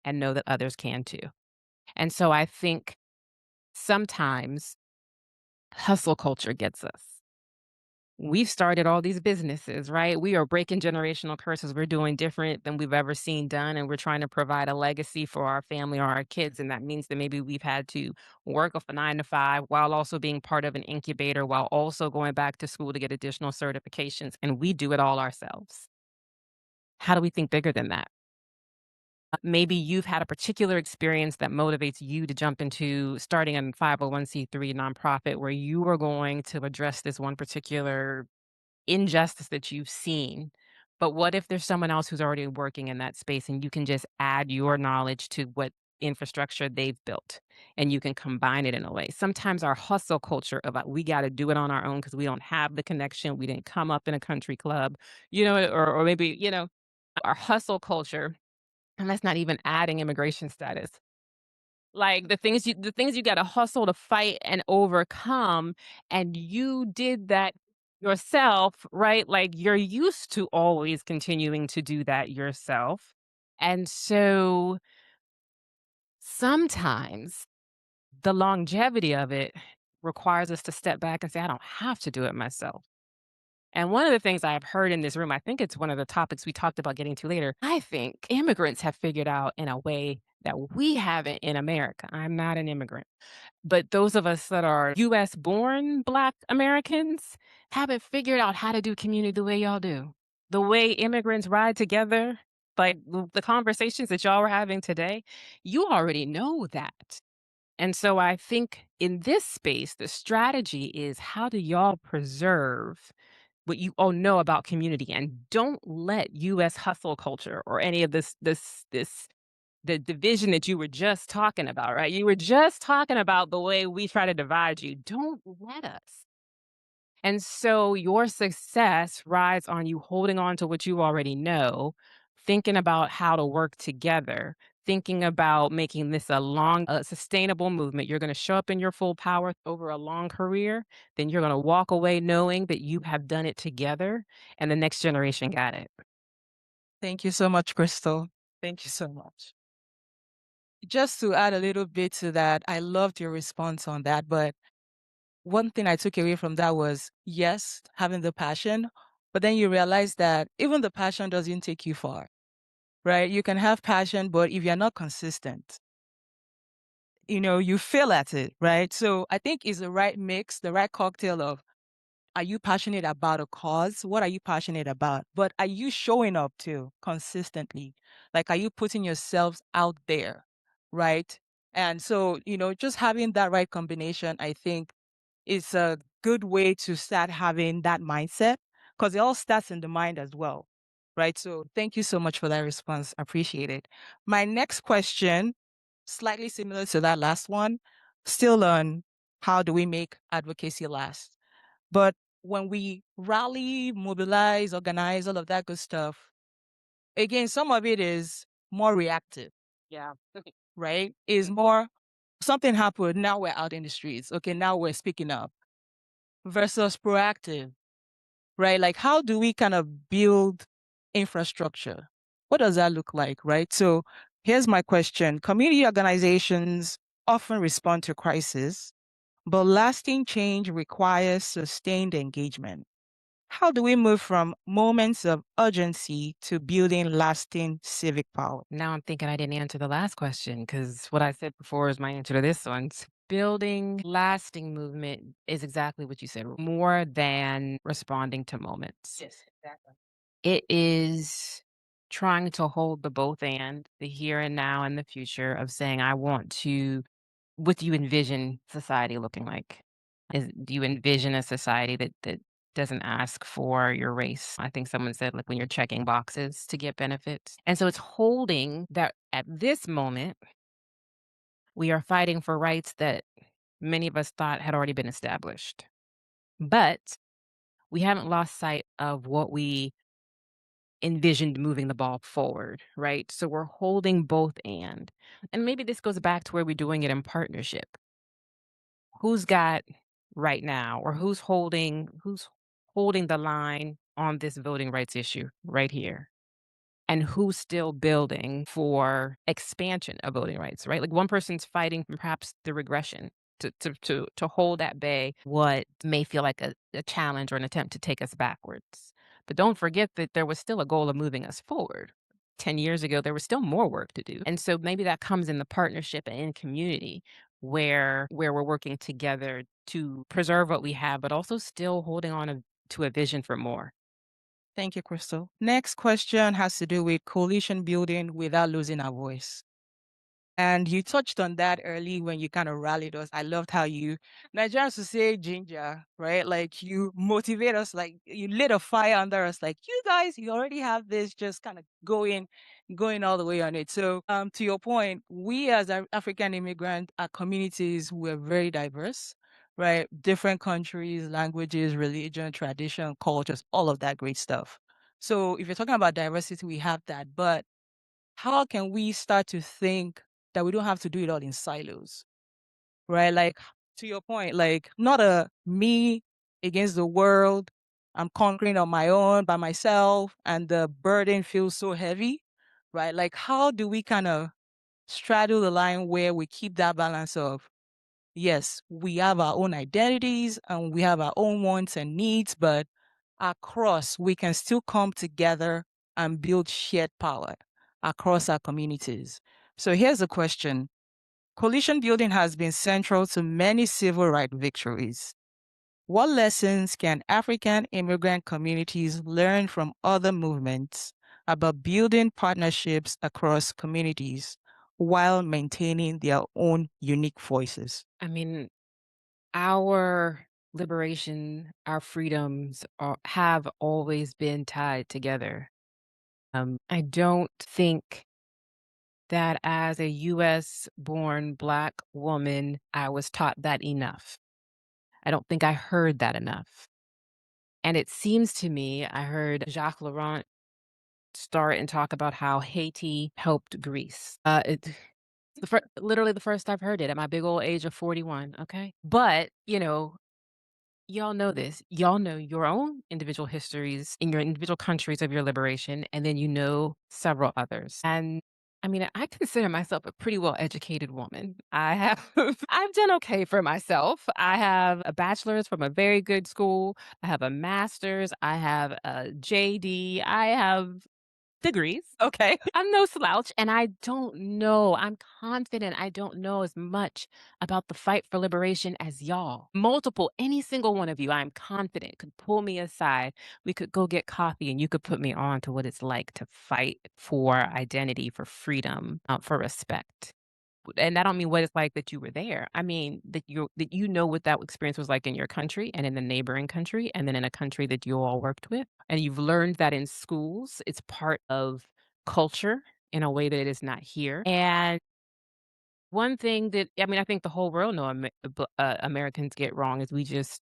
[SPEAKER 6] and know that others can too? And so I think sometimes hustle culture gets us. We've started all these businesses, right? We are breaking generational curses. We're doing different than we've ever seen done. And we're trying to provide a legacy for our family or our kids. And that means that maybe we've had to work off a 9 to 5 while also being part of an incubator, while also going back to school to get additional certifications. And we do it all ourselves. How do we think bigger than that? Maybe you've had a particular experience that motivates you to jump into starting a 501(c)(3) nonprofit where you are going to address this one particular injustice that you've seen. But what if there's someone else who's already working in that space and you can just add your knowledge to what infrastructure they've built and you can combine it in a way? Sometimes our hustle culture of we got to do it on our own because we don't have the connection. We didn't come up in a country club, or maybe, our hustle culture, and that's not even adding immigration status. Like the things you gotta hustle to fight and overcome, and you did that yourself, right? Like you're used to always continuing to do that yourself. And so sometimes the longevity of it requires us to step back and say, I don't have to do it myself. And one of the things I've heard in this room, I think it's one of the topics we talked about getting to later. I think immigrants have figured out in a way that we haven't in America. I'm not an immigrant, but those of us that are US born Black Americans haven't figured out how to do community the way y'all do. The way immigrants ride together, like the conversations that y'all were having today, you already know that. And so I think in this space, the strategy is how do y'all preserve what you all know about community and don't let US hustle culture or any of this the division that you were just talking about, right? You were just talking about the way we try to divide you. Don't let us. And so your success rides on you holding on to what you already know, thinking about how to work together, thinking about making this a sustainable movement. You're going to show up in your full power over a long career, then you're going to walk away knowing that you have done it together and the next generation got it.
[SPEAKER 5] Thank you so much, Crystal. Thank you so much. Just to add a little bit to that, I loved your response on that. But one thing I took away from that was, yes, having the passion, but then you realize that even the passion doesn't take you far, right? You can have passion, but if you're not consistent, you fail at it, right? So I think it's the right mix, the right cocktail of, are you passionate about a cause? What are you passionate about? But are you showing up too consistently? Like, are you putting yourselves out there? Right. And so, just having that right combination, I think is a good way to start having that mindset because it all starts in the mind as well. Right. So thank you so much for that response. Appreciate it. My next question, slightly similar to that last one, still on how do we make advocacy last? But when we rally, mobilize, organize, all of that good stuff, again, some of it is more reactive.
[SPEAKER 6] Yeah.
[SPEAKER 5] Right? Is more something happened. Now we're out in the streets. Okay, now we're speaking up versus proactive, right? Like, how do we kind of build infrastructure? What does that look like, right? So here's my question. Community organizations often respond to crisis, but lasting change requires sustained engagement. How do we move from moments of urgency to building lasting civic power?
[SPEAKER 6] Now I'm thinking I didn't answer the last question because what I said before is my answer to this one. Building lasting movement is exactly what you said, more than responding to moments.
[SPEAKER 5] Yes, exactly.
[SPEAKER 6] It is trying to hold the both and the here and now and the future of saying, I want to, what do you envision society looking like? Do you envision a society that doesn't ask for your race? I think someone said, like, when you're checking boxes to get benefits. And so it's holding that at this moment, we are fighting for rights that many of us thought had already been established. But we haven't lost sight of what we envisioned moving the ball forward, right? So we're holding both and maybe this goes back to where we're doing it in partnership. Who's got right now or who's holding the line on this voting rights issue right here? And who's still building for expansion of voting rights, right? Like one person's fighting perhaps the regression to hold at bay what may feel like a challenge or an attempt to take us backwards. But don't forget that there was still a goal of moving us forward. 10 years ago, there was still more work to do. And so maybe that comes in the partnership and in community where we're working together to preserve what we have, but also still holding on to a vision for more.
[SPEAKER 5] Thank you, Crystal. Next question has to do with coalition building without losing our voice. And you touched on that early when you kind of rallied us. I loved how Nigerians to say ginger, right? Like you motivate us, like you lit a fire under us, like you guys, you already have this, just kind of going all the way on it. So to your point, we as African immigrant communities, we're very diverse, right? Different countries, languages, religion, tradition, cultures, all of that great stuff. So if you're talking about diversity, we have that. But how can we start to think that we don't have to do it all in silos, right? Like to your point, like not a me against the world, I'm conquering on my own by myself and the burden feels so heavy, right? Like, how do we kind of straddle the line where we keep that balance of, yes, we have our own identities and we have our own wants and needs, but across, we can still come together and build shared power across our communities. So here's a question. Coalition building has been central to many civil rights victories. What lessons can African immigrant communities learn from other movements about building partnerships across communities while maintaining their own unique voices?
[SPEAKER 6] I mean, our liberation, our freedoms have always been tied together. I don't think that as a US born Black woman, I was taught that enough. I don't think I heard that enough. And it seems to me, I heard Jacques Laurent start and talk about how Haiti helped Greece. Literally the first I've heard it at my big old age of 41. Okay. But, y'all know this. Y'all know your own individual histories in your individual countries of your liberation, and then you know several others. And I mean, I consider myself a pretty well educated woman. I've done okay for myself. I have a bachelor's from a very good school. I have a master's. I have a JD. I have degrees. Okay. I'm no slouch. And I don't know. I'm confident I don't know as much about the fight for liberation as y'all. Multiple, any single one of you, I'm confident could pull me aside. We could go get coffee and you could put me on to what it's like to fight for identity, for freedom, for respect. And I don't mean what it's like that you were there. I mean that you know what that experience was like in your country and in the neighboring country and then in a country that you all worked with. And you've learned that in schools. It's part of culture in a way that it is not here. And one thing that I think the whole world know Americans get wrong is we just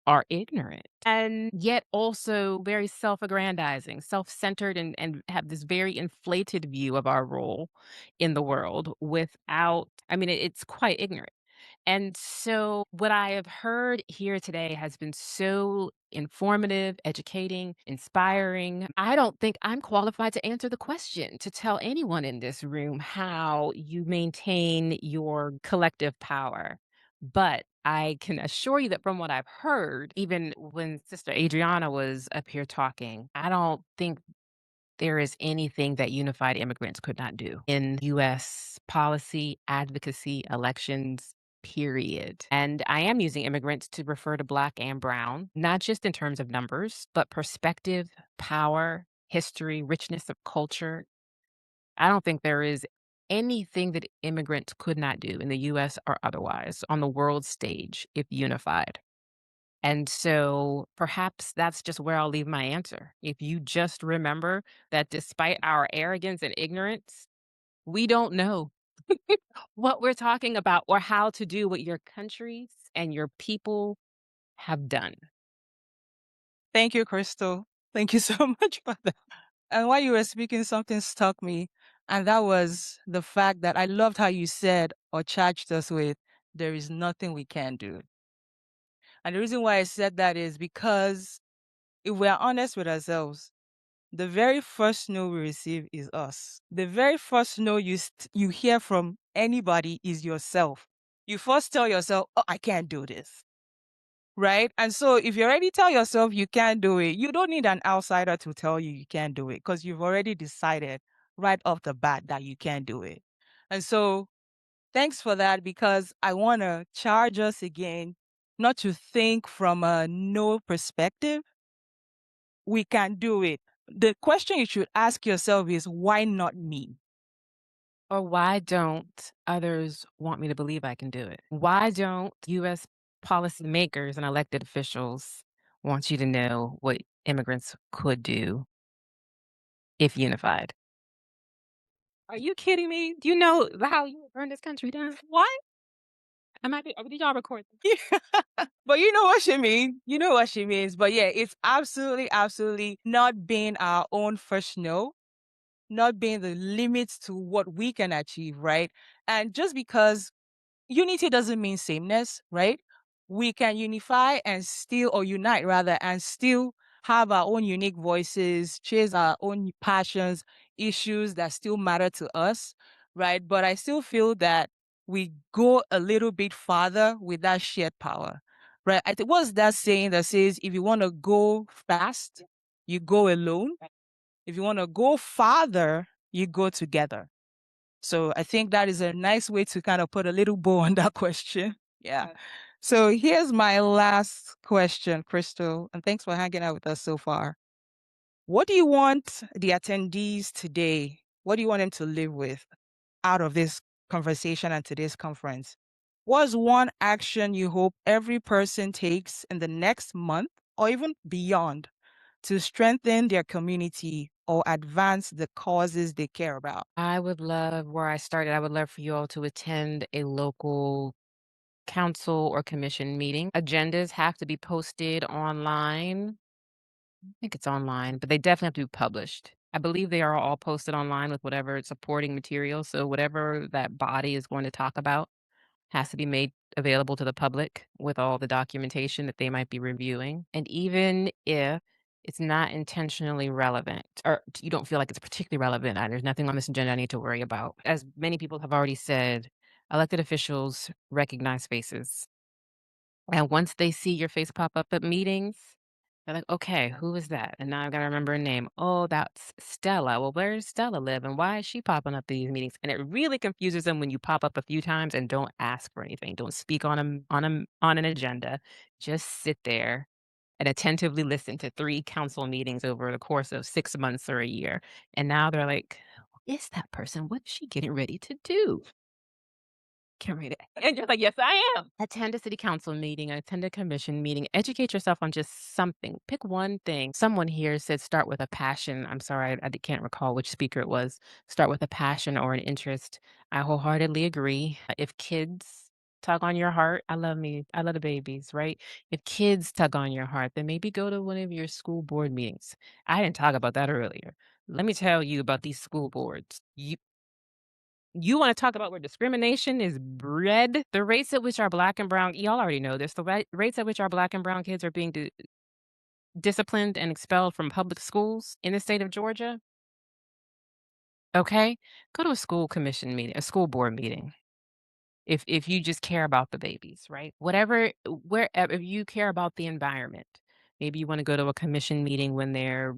[SPEAKER 6] are ignorant and yet also very self-aggrandizing, self-centered, and have this very inflated view of our role in the world without, it's quite ignorant. And so what I have heard here today has been so informative, educating, inspiring. I don't think I'm qualified to answer the question to tell anyone in this room how you maintain your collective power. But I can assure you that from what I've heard, even when Sister Adriana was up here talking, I don't think there is anything that unified immigrants could not do in US policy, advocacy, elections, period. And I am using immigrants to refer to Black and Brown, not just in terms of numbers, but perspective, power, history, richness of culture. I don't think there is anything that immigrants could not do in the US or otherwise on the world stage if unified. And so perhaps that's just where I'll leave my answer. If you just remember that despite our arrogance and ignorance, we don't know what we're talking about or how to do what your countries and your people have done.
[SPEAKER 5] Thank you, Crystal. Thank you so much for that. And while you were speaking, something struck me, and that was the fact that I loved how you said or charged us with, there is nothing we can do. And the reason why I said that is because if we are honest with ourselves, the very first no we receive is us. The very first no you hear from anybody is yourself. You first tell yourself, oh, I can't do this. Right? And so if you already tell yourself you can't do it, you don't need an outsider to tell you can't do it because you've already decided right off the bat that you can't do it. And so thanks for that, because I want to charge us again, not to think from a no perspective. We can do it. The question you should ask yourself is, why not me?
[SPEAKER 6] Or why don't others want me to believe I can do it? Why don't US policymakers and elected officials want you to know what immigrants could do if unified? Are you kidding me? Do you know how you would burn this country down? What? Did y'all record this?
[SPEAKER 5] But you know what she means. You know what she means. But yeah, it's absolutely, absolutely not being our own first no, not being the limits to what we can achieve, right? And just because unity doesn't mean sameness, right?
[SPEAKER 2] we can unify and still, or unite rather, and still have our own unique voices, chase our own passions, issues that still matter to us, right? But I still feel that we go a little bit farther with that shared power, right? I think what's that saying that says, if you want to go fast, you go alone. If you want to go farther, you go together. So I think that is a nice way to kind of put a little bow on that question. Yeah. So here's my last question, Crystal, and thanks for hanging out with us so far. What do you want the attendees today? What do you want them to live with out of this conversation and today's conference? What's one action you hope every person takes in the next month or even beyond to strengthen their community or advance the causes they care about?
[SPEAKER 6] I would love where I started, I would love for you all to attend a local council or commission meeting. Agendas have to be posted online. I think it's online, but they definitely have to be published. I believe they are all posted online with whatever supporting material. So whatever that body is going to talk about has to be made available to the public with all the documentation that they might be reviewing. And even if it's not intentionally relevant or you don't feel like it's particularly relevant, there's nothing on this agenda I need to worry about. As many people have already said, elected officials recognize faces. And once they see your face pop up at meetings, they're like, okay, who is that? And now I've got to remember a name. Oh, that's Stella. Well, where does Stella live? And why is she popping up at these meetings? And it really confuses them when you pop up a few times and don't ask for anything. Don't speak on an agenda. Just sit there and attentively listen to 3 council meetings over the course of 6 months or a year. And now they're like, who is that person? What is she getting ready to do? Can't read it. And you're like, "Yes, I am." Attend a city council meeting, attend a commission meeting, educate yourself on just something. Pick one thing. Someone here said start with a passion. I'm sorry, I can't recall which speaker it was. Start with a passion or an interest. I wholeheartedly agree. If kids tug on your heart, I love me. I love the babies, right? If kids tug on your heart, then maybe go to one of your school board meetings. I didn't talk about that earlier. Let me tell you about these school boards. You wanna talk about where discrimination is bred? The rates at which our black and brown y'all already know this, the rates at which our black and brown kids are being disciplined and expelled from public schools in the state of Georgia, okay? Go to a school commission meeting, a school board meeting, if you just care about the babies, right? Whatever wherever if you care about the environment, maybe you wanna go to a commission meeting when they're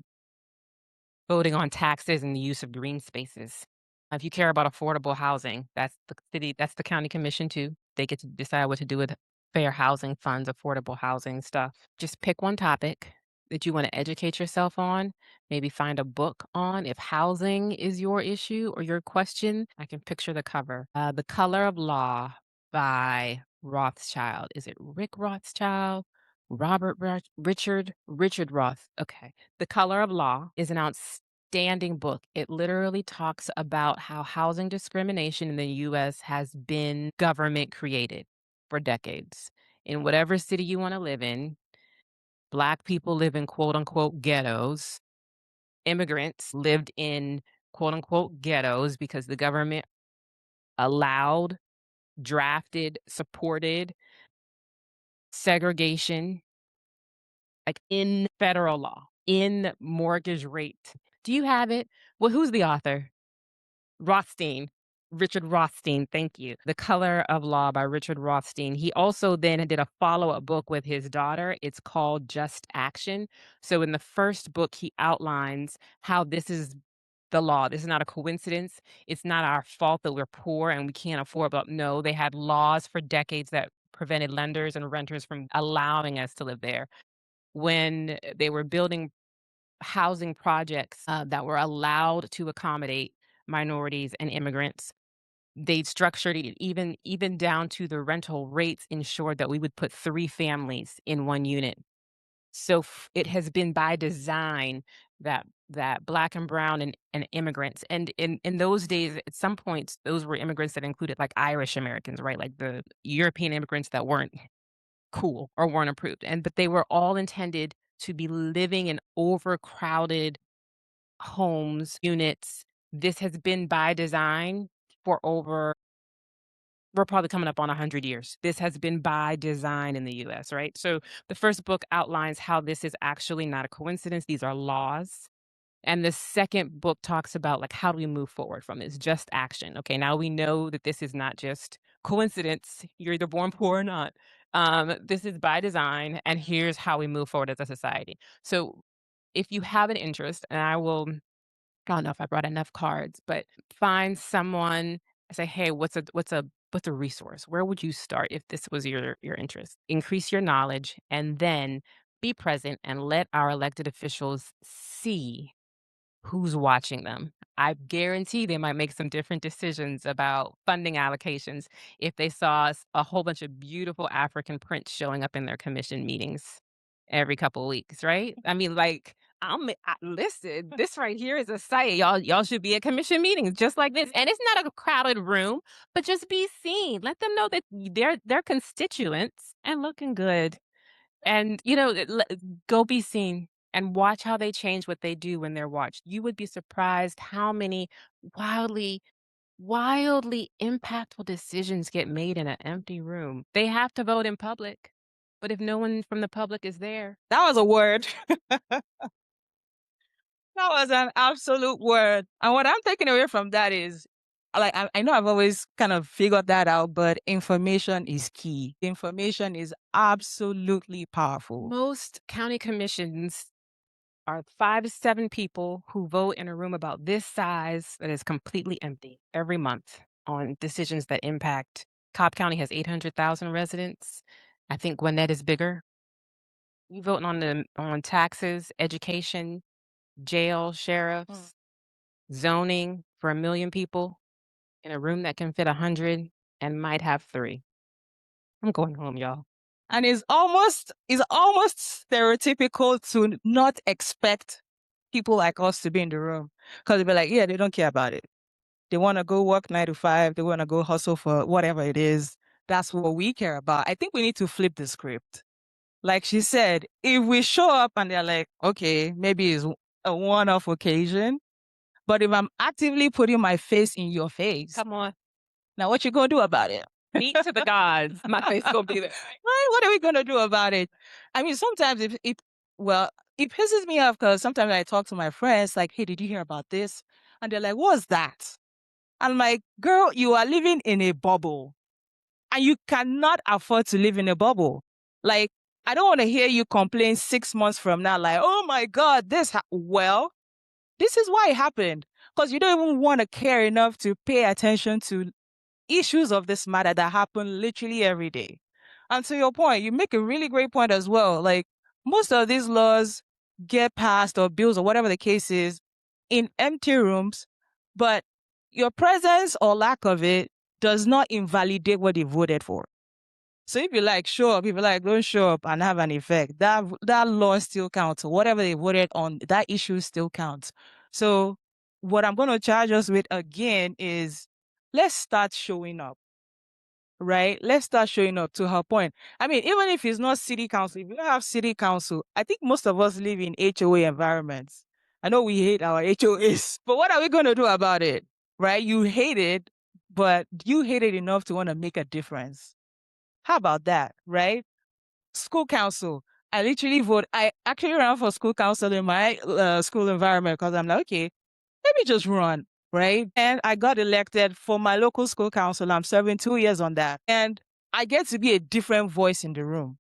[SPEAKER 6] voting on taxes and the use of green spaces. If you care about affordable housing, that's the county commission too. They get to decide what to do with fair housing funds, affordable housing stuff. Just pick one topic that you want to educate yourself on, maybe find a book on if housing is your issue or your question. I can picture the cover. The Color of Law by Rothschild. Is it Rick Rothschild? Richard Roth. Okay. The Color of Law is an outstanding book. It literally talks about how housing discrimination in the US has been government created for decades. In whatever city you want to live in, Black people live in quote unquote ghettos. Immigrants lived in quote unquote ghettos because the government allowed, drafted, supported segregation like in federal law, in mortgage rate. Do you have it? Well, who's the author? Rothstein. Richard Rothstein, thank you. The Color of Law by Richard Rothstein. He also then did a follow-up book with his daughter. It's called Just Action. So in the first book, he outlines how this is the law. This is not a coincidence. It's not our fault that we're poor and we can't afford, but no, they had laws for decades that prevented lenders and renters from allowing us to live there. When they were building housing projects that were allowed to accommodate minorities and immigrants, they structured it even down to the rental rates ensured that we would put 3 families in 1 unit. So it has been by design that Black and brown and immigrants, and in those days, at some points, those were immigrants that included like Irish Americans, right? Like the European immigrants that weren't cool or weren't approved. But they were all intended to be living in overcrowded homes, units. This has been by design for over we're probably coming up on 100 years. This has been by design in the US, right? So the first book outlines how this is actually not a coincidence. These are laws. And the second book talks about like how do we move forward from this? Just action. Okay, now we know that this is not just coincidence. You're either born poor or not. This is by design, and here's how we move forward as a society. So if you have an interest, and I don't know if I brought enough cards, but find someone and say, "Hey, what's a resource? Where would you start if this was your interest?" Increase your knowledge and then be present and let our elected officials see who's watching them. I guarantee they might make some different decisions about funding allocations if they saw a whole bunch of beautiful African prints showing up in their commission meetings every couple of weeks, right? I mean, like, listen, this right here is a site. Y'all should be at commission meetings just like this. And it's not a crowded room, but just be seen. Let them know that they're constituents and looking good. And, go be seen and watch how they change what they do when they're watched. You would be surprised how many wildly, wildly impactful decisions get made in an empty room. They have to vote in public, but if no one from the public is there,
[SPEAKER 5] That was a word. That was an absolute word. And what I'm taking away from that is, like, I know I've always kind of figured that out, but information is key. Information is absolutely powerful.
[SPEAKER 6] most county commissions are 5 to 7 people who vote in a room about this size that is completely empty every month on decisions that impact. Cobb County has 800,000 residents. I think Gwinnett is bigger. You voting on taxes, education, jail, sheriffs, zoning for 1 million people in a room that can fit 100 and might have 3. I'm going home, y'all.
[SPEAKER 5] And it's almost stereotypical to not expect people like us to be in the room. Because they'll be like, yeah, they don't care about it. They want to go work 9 to 5. They want to go hustle for whatever it is. That's what we care about. I think we need to flip the script. Like she said, if we show up and they're like, okay, maybe it's a one-off occasion, but if I'm actively putting my face in your face,
[SPEAKER 6] Come on.
[SPEAKER 5] now what you gonna do about it?
[SPEAKER 6] Meet to the gods. My face gonna be there.
[SPEAKER 5] Right? What are we gonna do about it? I mean, sometimes it pisses me off because sometimes I talk to my friends like, hey, did you hear about this? And they're like, what's that? I'm like, girl, you are living in a bubble and you cannot afford to live in a bubble. Like, I don't want to hear you complain 6 months from now, like, oh my God, well, this is why it happened. Because you don't even want to care enough to pay attention to issues of this matter that happen literally every day. And to your point, you make a really great point as well. Like, most of these laws get passed or bills or whatever the case is in empty rooms, but your presence or lack of it does not invalidate what you voted for. So if you like show up, if you like don't show up and have an effect, that law still counts. Whatever they voted on, that issue still counts. So what I'm going to charge us with again is let's start showing up. Right? Let's start showing up, to her point. I mean, even if it's not city council, if you don't have city council, I think most of us live in HOA environments. I know we hate our HOAs, but what are we going to do about it? Right? You hate it, but you hate it enough to want to make a difference. How about that? Right? School council. I actually ran for school council in my school environment because I'm like, okay, let me just run, right? And I got elected for my local school council. I'm serving 2 years on that. And I get to be a different voice in the room.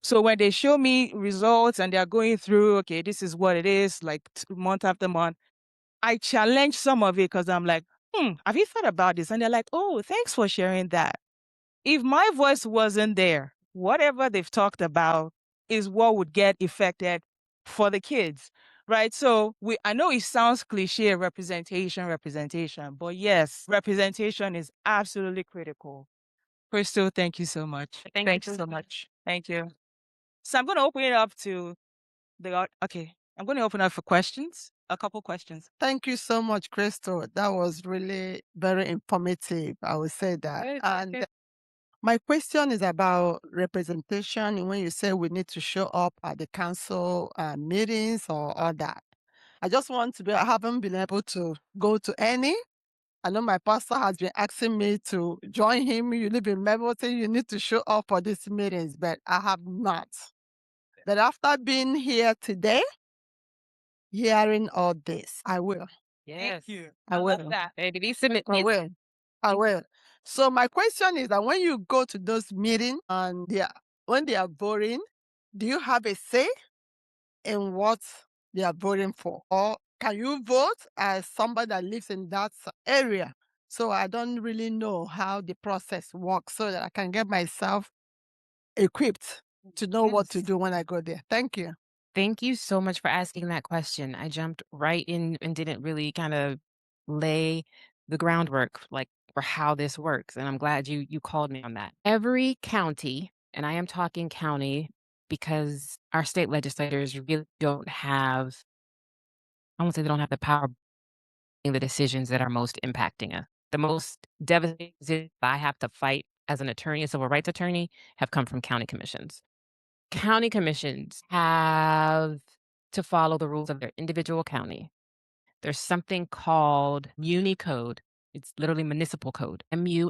[SPEAKER 5] So when they show me results and they're going through, okay, this is what it is, like month after month, I challenge some of it because I'm like, have you thought about this? And they're like, oh, thanks for sharing that. If my voice wasn't there, whatever they've talked about is what would get affected for the kids, right? So I know it sounds cliche, representation, but yes, representation is absolutely critical. Crystal, thank you so much.
[SPEAKER 6] Thank you
[SPEAKER 5] so much. Thank you. So I'm going to open it up to I'm going to open up for questions, a couple questions.
[SPEAKER 7] Thank you so much, Crystal. That was really very informative. I would say that.
[SPEAKER 6] Good,
[SPEAKER 7] And
[SPEAKER 6] good.
[SPEAKER 7] my question is about representation. When you say we need to show up at the council meetings or all that, I just want to be. I haven't been able to go to any, I know my pastor has been asking me to join him. You live in Melbourne, you need to show up for these meetings, but I have not. But after being here today, hearing all this, I will.
[SPEAKER 6] Yes.
[SPEAKER 7] I will.
[SPEAKER 6] That. Baby, these submit.
[SPEAKER 7] I will. I will. So my question is that when you go to those meetings and when they are voting, do you have a say in what they are voting for? Or can you vote as somebody that lives in that area? So I don't really know how the process works so that I can get myself equipped to know what to
[SPEAKER 6] Yes.
[SPEAKER 7] do when I go there. Thank you.
[SPEAKER 6] Thank you so much for asking that question. I jumped right in and didn't really kind of lay the groundwork like for how this works. And I'm glad you called me on that. Every county, and I am talking county because our state legislators really don't have, I won't say they don't have the power in the decisions that are most impacting us. The most devastating decisions I have to fight as an attorney, a civil rights attorney, have come from county commissions. County commissions have to follow the rules of their individual county. There's something called Muni Code. It's literally municipal code. MUNICODE.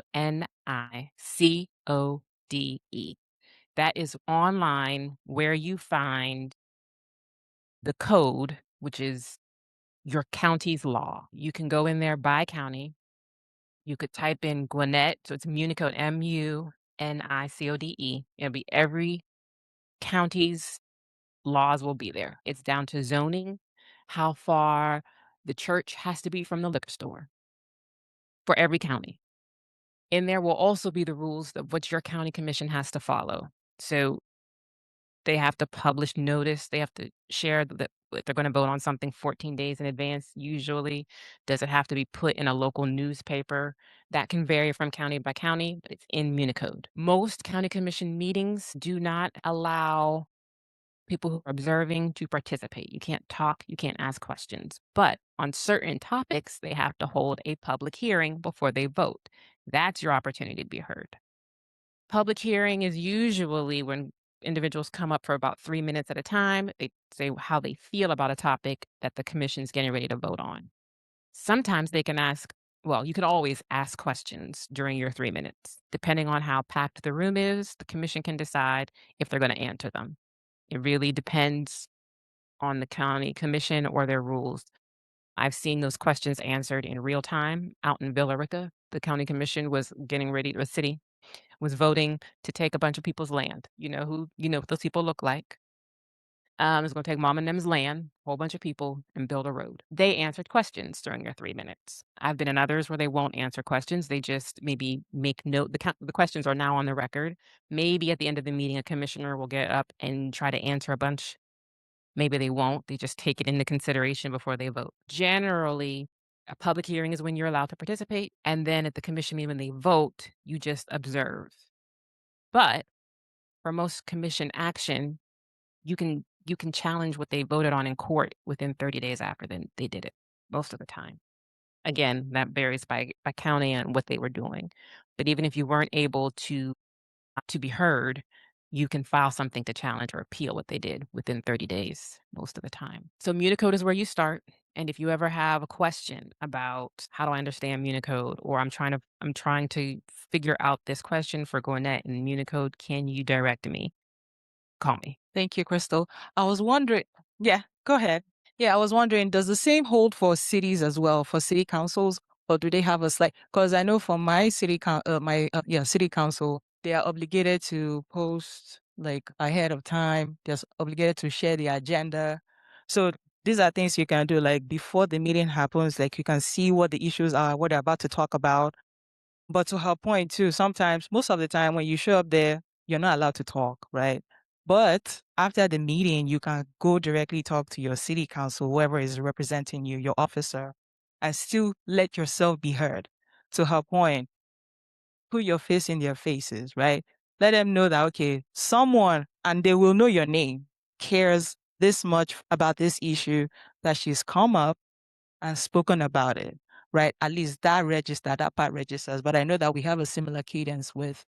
[SPEAKER 6] That is online where you find the code, which is your county's law. You can go in there by county. You could type in Gwinnett, so it's Municode, MUNICODE. It'll be every county's laws will be there. It's down to zoning, how far the church has to be from the liquor store for every county. In there will also be the rules of what your county commission has to follow. So they have to publish notice. They have to share that if they're going to vote on something 14 days in advance, usually. Does it have to be put in a local newspaper? That can vary from county by county, but it's in Municode. Most county commission meetings do not allow people who are observing to participate. You can't talk, you can't ask questions. But on certain topics, they have to hold a public hearing before they vote. That's your opportunity to be heard. Public hearing is usually when individuals come up for about 3 minutes at a time. They say how they feel about a topic that the commission's getting ready to vote on. Sometimes they can ask, well, you can always ask questions during your 3 minutes. Depending on how packed the room is, the commission can decide if they're going to answer them. It really depends on the county commission or their rules. I've seen those questions answered in real time out in Villa Rica. The county commission was getting ready, the city was voting to take a bunch of people's land. You know what those people look like. It's going to take mom and them's land, a whole bunch of people, and build a road. They answered questions during their 3 minutes. I've been in others where they won't answer questions. They just maybe make note. The questions are now on the record. Maybe at the end of the meeting, a commissioner will get up and try to answer a bunch. Maybe they won't. They just take it into consideration before they vote. Generally, a public hearing is when you're allowed to participate. And then at the commission meeting, when they vote, you just observe. But for most commission action, you can challenge what they voted on in court within 30 days after they did it, most of the time. Again, that varies by county and what they were doing. But even if you weren't able to be heard, you can file something to challenge or appeal what they did within 30 days most of the time. So Municode is where you start. And if you ever have a question about how do I understand Municode, or I'm trying to figure out this question for Gwinnett in Municode, can you direct me? Call me.
[SPEAKER 5] Thank you, Crystal. I was wondering, yeah, go ahead. Yeah, I was wondering, does the same hold for cities as well, for city councils, or do they have a slight? Because I know for my city council, they are obligated to post like ahead of time. They're obligated to share the agenda. So these are things you can do like before the meeting happens. Like you can see what the issues are, what they're about to talk about. But to her point too, sometimes, most of the time when you show up there, you're not allowed to talk, right? But after the meeting, you can go directly talk to your city council, whoever is representing you, your officer, and still let yourself be heard. To her point, put your face in their faces, right? Let them know that, okay, someone, and they will know your name, cares this much about this issue, that she's come up and spoken about it, right? At least that part registers. But I know that we have a similar cadence with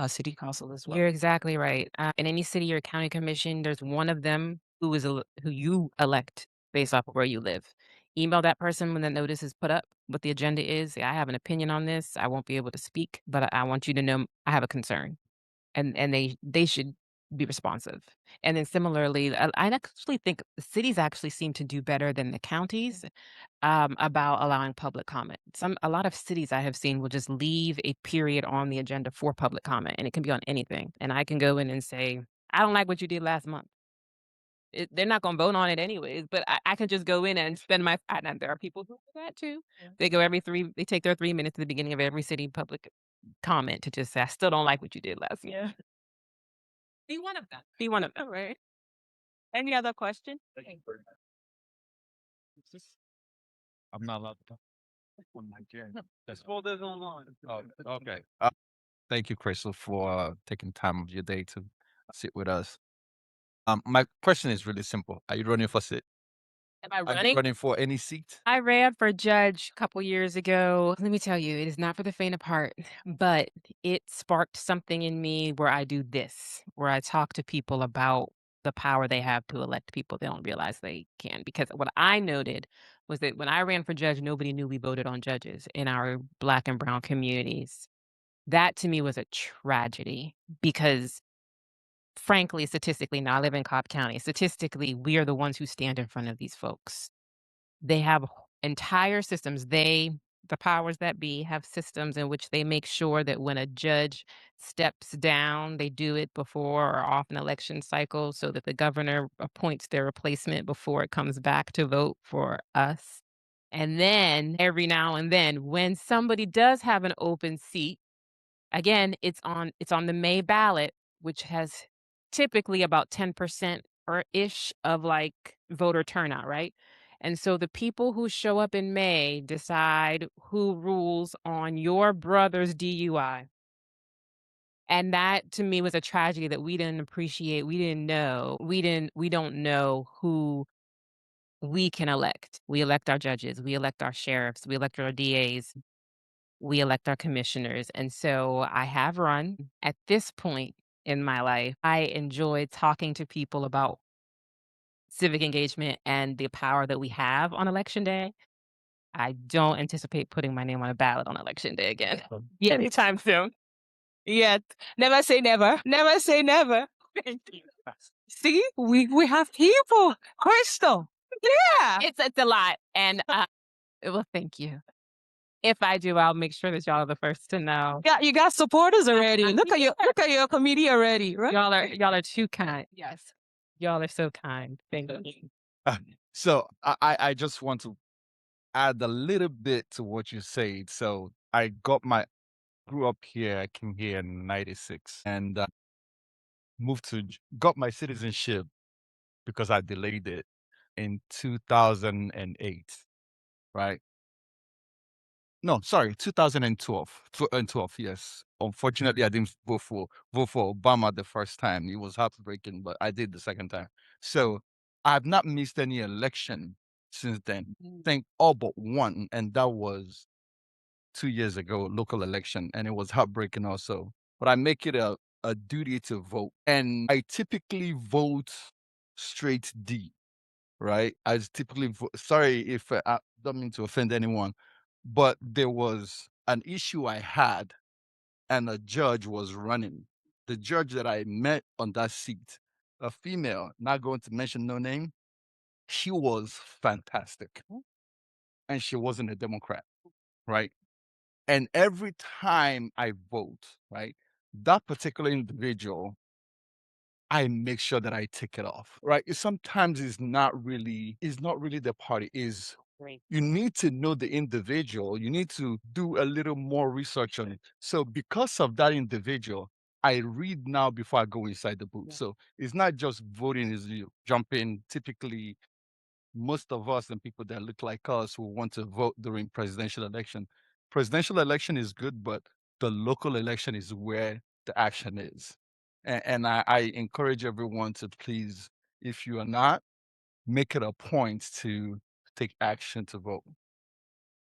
[SPEAKER 5] city council as well.
[SPEAKER 6] You're exactly right. In any city or county commission, there's one of them who you elect based off of where you live. email that person when the notice is put up, what the agenda is. "Say, I have an opinion on this. I won't be able to speak, but I want you to know I have a concern." And they should be responsive. And then similarly, I actually think the cities actually seem to do better than the counties about allowing public comment. A lot of cities I have seen will just leave a period on the agenda for public comment, and it can be on anything. And I can go in and say, "I don't like what you did last month." They're not going to vote on it anyways, but I can just go in and spend my. And there are people who do that too. Yeah. They take their 3 minutes at the beginning of every city public comment to just say, "I still don't like what you did last month." Yeah. Be one of them. Be one of them. Right. Any other question?
[SPEAKER 1] I'm not allowed to talk. That's online. Oh, okay. Thank you, Crystal, for taking time of your day to sit with us. My question is really simple. Are you running for seat?
[SPEAKER 6] Am I
[SPEAKER 1] Are you
[SPEAKER 6] running?
[SPEAKER 1] running for any seat?
[SPEAKER 6] I ran for judge a couple years ago. Let me tell you, it is not for the faint of heart, but it sparked something in me where I do this, where I talk to people about the power they have to elect people they don't realize they can. Because what I noted was that when I ran for judge, nobody knew we voted on judges in our Black and brown communities. That to me was a tragedy because frankly, statistically, now I live in Cobb County. Statistically, we are the ones who stand in front of these folks. They have entire systems. The powers that be, have systems in which they make sure that when a judge steps down, they do it before or off an election cycle so that the governor appoints their replacement before it comes back to vote for us. And then every now and then, when somebody does have an open seat, again, it's on the May ballot, which has typically about 10% or ish of like voter turnout, right? And so the people who show up in May decide who rules on your brother's DUI. And that to me was a tragedy that we didn't appreciate. We didn't know. We don't know who we can elect. We elect our judges, we elect our sheriffs, we elect our DAs, we elect our commissioners. And so I have run. At this point in my life, I enjoy talking to people about civic engagement and the power that we have on election day. I don't anticipate putting my name on a ballot on election day again. Yeah, anytime soon.
[SPEAKER 2] Yet. Never say never. Never say never.
[SPEAKER 6] Thank you.
[SPEAKER 2] See, we have people. Crystal. Yeah.
[SPEAKER 6] It's a lot. And well, thank you. If I do, I'll make sure that y'all are the first to know.
[SPEAKER 2] Yeah, you got supporters already. Look at your committee already, right?
[SPEAKER 6] Y'all are too kind. Yes. Y'all are so kind. Thank you.
[SPEAKER 1] So I just want to add a little bit to what you said. So I grew up here. I came here in '96 and got my citizenship because I delayed it in 2008, right? No, sorry, 2012. 12, yes. Unfortunately, I didn't vote for Obama the first time. It was heartbreaking, but I did the second time. So I've not missed any election since then. Think all but one, and that was 2 years ago, local election, and it was heartbreaking also. But I make it a duty to vote, and I typically vote straight D, right? I typically sorry if I don't mean to offend anyone, but there was an issue I had, and a judge was running. The judge that I met on that seat, a female, not going to mention no name, she was fantastic, and she wasn't a Democrat, right? And every time I vote, right, that particular individual, I make sure that I tick it off, right? Sometimes it's not really the party. Is
[SPEAKER 6] Great.
[SPEAKER 1] you need to know the individual. You need to do a little more research on it. So because of that individual, I read now before I go inside the booth.
[SPEAKER 6] Yeah.
[SPEAKER 1] So it's not just voting is you jump in. Typically, most of us and people that look like us who want to vote during presidential election. Presidential election is good, but the local election is where the action is. And I encourage everyone to please, if you are not, make it a point to take action to vote.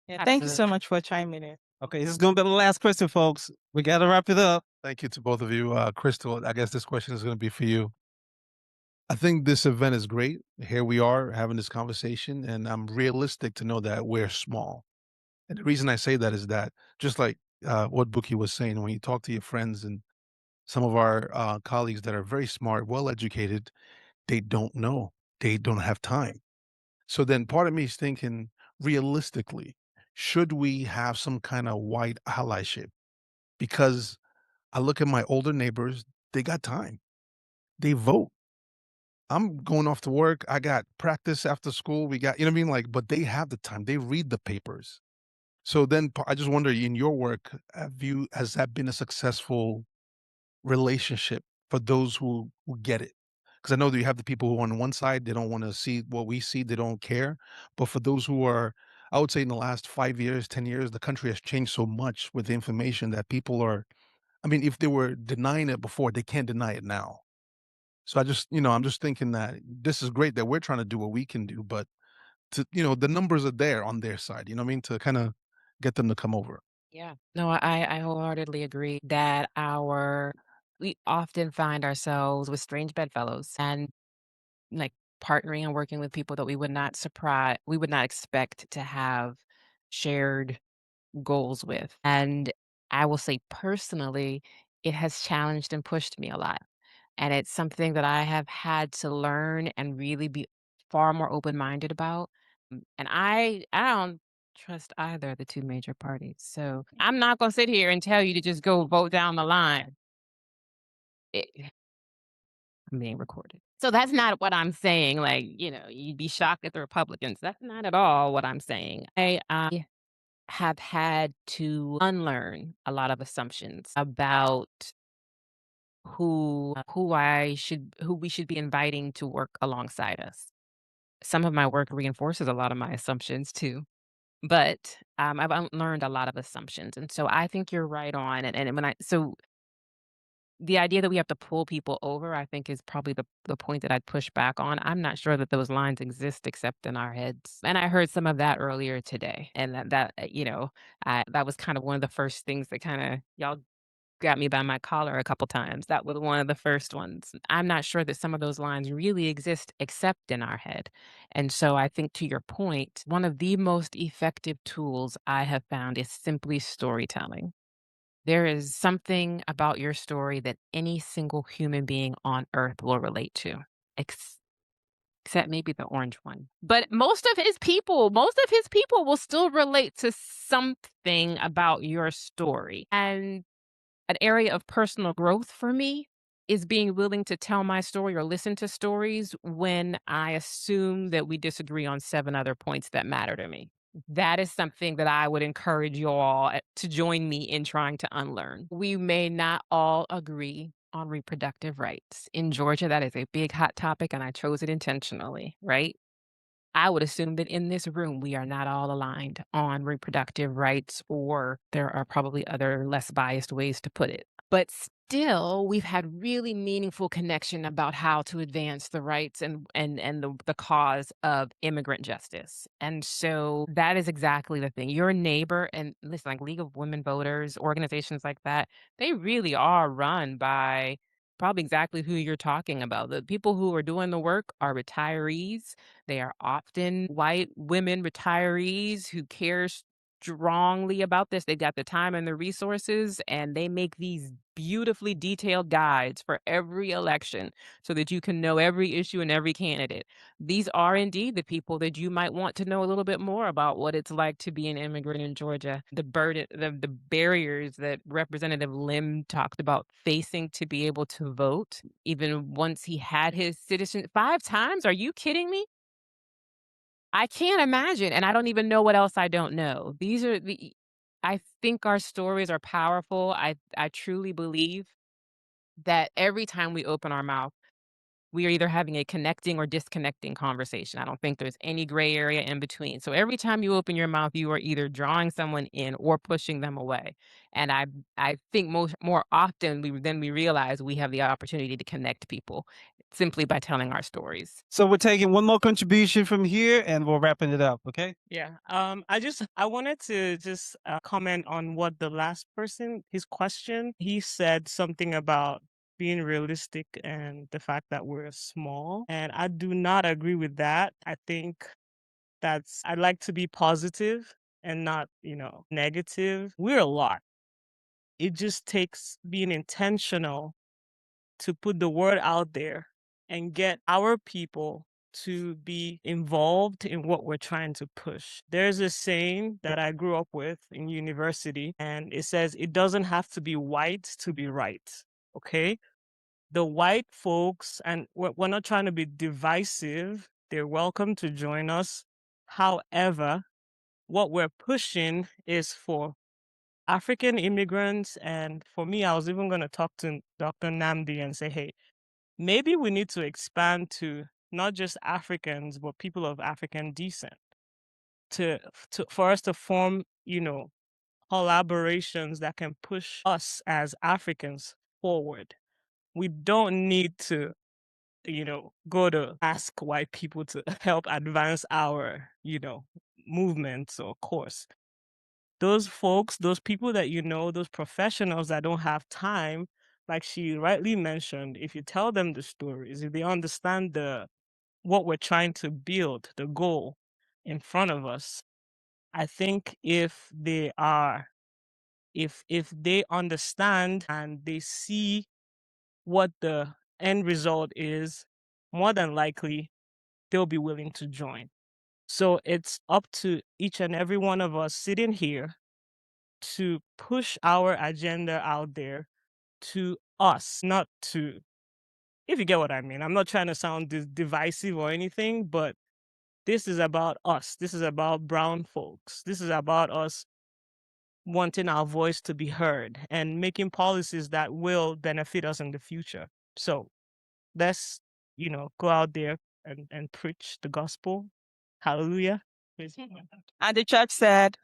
[SPEAKER 2] Yeah, thank you so
[SPEAKER 6] Absolutely.
[SPEAKER 2] much for chiming in.
[SPEAKER 8] Okay, this is going to be the last question, folks. We got to wrap it up. Thank you to both of you. Crystal, I guess this question is going to be for you.
[SPEAKER 9] I think this event is great. Here we are having this conversation, and I'm realistic to know that we're small. And the reason I say that is that just like what Buki was saying, when you talk to your friends and some of our colleagues that are very smart, well educated, they don't know. They don't have time. So then part of me is thinking realistically, should we have some kind of white allyship? Because I look at my older neighbors, they got time. They vote. I'm going off to work. I got practice after school. We got, you know what I mean? Like, but they have the time. They read the papers. So then I just wonder in your work, has that been a successful relationship for those who get it? Because I know that you have the people who on one side, they don't want to see what we see, they don't care. But for those who are, I would say in the last 5 years, 10 years, the country has changed so much with the information that people are, I mean, if they were denying it before, they can't deny it now. So I just, I'm just thinking that this is great that we're trying to do what we can do, but the numbers are there on their side, you know what I mean? To kind of get them to come over.
[SPEAKER 6] Yeah. No, I wholeheartedly agree that we often find ourselves with strange bedfellows and like partnering and working with people that we would not expect to have shared goals with. And I will say personally, it has challenged and pushed me a lot. And it's something that I have had to learn and really be far more open-minded about. And I don't trust either of the two major parties. So I'm not gonna sit here and tell you to just go vote down the line. It, I'm being recorded. So that's not what I'm saying. Like, you'd be shocked at the Republicans. That's not at all what I'm saying. I have had to unlearn a lot of assumptions about who we should be inviting to work alongside us. Some of my work reinforces a lot of my assumptions too, but I've unlearned a lot of assumptions, and so I think you're right on. And when I so the idea that we have to pull people over, I think, is probably the point that I'd push back on. I'm not sure that those lines exist except in our heads, and I heard some of that earlier today, and that was kind of one of the first things that kind of y'all got me by my collar a couple times. That was one of the first ones. I'm not sure that some of those lines really exist except in our head. And so I think to your point, one of the most effective tools I have found is simply storytelling. There is something about your story that any single human being on earth will relate to. Except maybe the orange one. But most of his people will still relate to something about your story. And an area of personal growth for me is being willing to tell my story or listen to stories when I assume that we disagree on 7 other points that matter to me. That is something that I would encourage you all to join me in trying to unlearn. We may not all agree on reproductive rights. In Georgia, that is a big hot topic, and I chose it intentionally, right? I would assume that in this room, we are not all aligned on reproductive rights, or there are probably other less biased ways to put it. But still, we've had really meaningful connection about how to advance the rights and the cause of immigrant justice. And so that is exactly the thing. Your neighbor, and listen, like League of Women Voters, organizations like that, they really are run by probably exactly who you're talking about. The people who are doing the work are retirees. They are often white women retirees who care strongly about this. They've got the time and the resources, and they make these beautifully detailed guides for every election so that you can know every issue and every candidate. These are indeed the people that you might want to know a little bit more about what it's like to be an immigrant in Georgia, the barriers that Representative Lim talked about facing to be able to vote, even once he had his citizen 5 times. Are you kidding me? I can't imagine, and I don't even know what else I don't know. I think our stories are powerful. I truly believe that every time we open our mouth, we are either having a connecting or disconnecting conversation. I don't think there's any gray area in between. So every time you open your mouth, you are either drawing someone in or pushing them away. And I think more often we realize we have the opportunity to connect people simply by telling our stories.
[SPEAKER 8] So we're taking one more contribution from here and we're wrapping it up. Okay.
[SPEAKER 10] Yeah. I wanted to just comment on what the last person, his question, he said something about being realistic and the fact that we're small. And I do not agree with that. I think I'd like to be positive and not, negative. We're a lot. It just takes being intentional to put the word out there and get our people to be involved in what we're trying to push. There's a saying that I grew up with in university, and it says it doesn't have to be white to be right. Okay? The white folks, and we're not trying to be divisive, they're welcome to join us. However, what we're pushing is for African immigrants. And for me, I was even going to talk to Dr. Namdi and say, hey, maybe we need to expand to not just Africans, but people of African descent for us to form, collaborations that can push us as Africans forward. We don't need to, go to ask white people to help advance our, movements or course. Those folks, those people that those professionals that don't have time, like she rightly mentioned, if you tell them the stories, if they understand what we're trying to build, the goal in front of us, I think if they understand and they see what the end result is, more than likely they'll be willing to join. So it's up to each and every one of us sitting here to push our agenda out there to us, not to, if you get what I mean. I'm not trying to sound divisive or anything, but this is about us. This is about brown folks. This is about us wanting our voice to be heard and making policies that will benefit us in the future. So let's, go out there and preach the gospel. Hallelujah.
[SPEAKER 2] And the church said,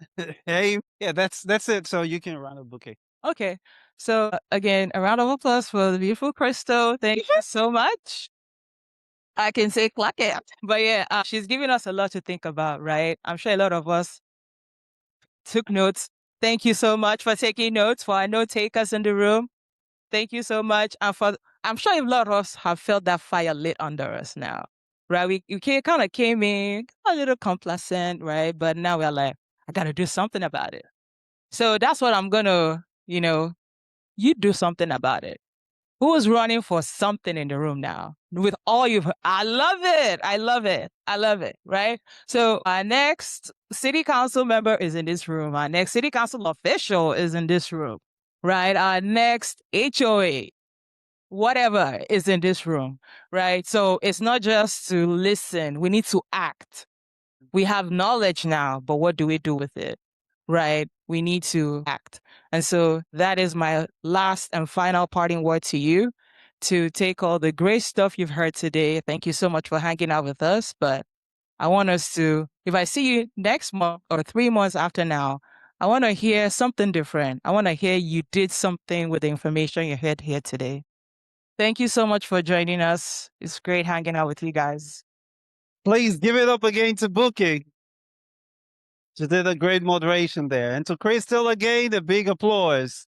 [SPEAKER 8] Hey, yeah, that's it. So you can round up bouquet.
[SPEAKER 2] okay. So again, a round of applause for the beautiful Crystal. Thank you so much. I can say clack it. But yeah, she's giving us a lot to think about, right? I'm sure a lot of us took notes. Thank you so much for taking notes, for our note takers in the room. Thank you so much. And I'm sure a lot of us have felt that fire lit under us now, right? We kind of came in a little complacent, right? But now we're like, I got to do something about it. So that's what I'm going to, you do something about it. Who is running for something in the room now? With all you've heard, I love it. I love it. I love it. Right? So our next city council member is in this room. Our next city council official is in this room. Right? Our next HOA, whatever, is in this room. Right? So it's not just to listen. We need to act. We have knowledge now, but what do we do with it? Right? We need to act. And so that is my last and final parting word to you, to take all the great stuff you've heard today. Thank you so much for hanging out with us. But I want us to, if I see you next month or 3 months after now, I want to hear something different. I want to hear you did something with the information you heard here today. Thank you so much for joining us. It's great hanging out with you guys.
[SPEAKER 8] Please give it up again to Bookie. She did a great moderation there. And to Crystal again, a big applause.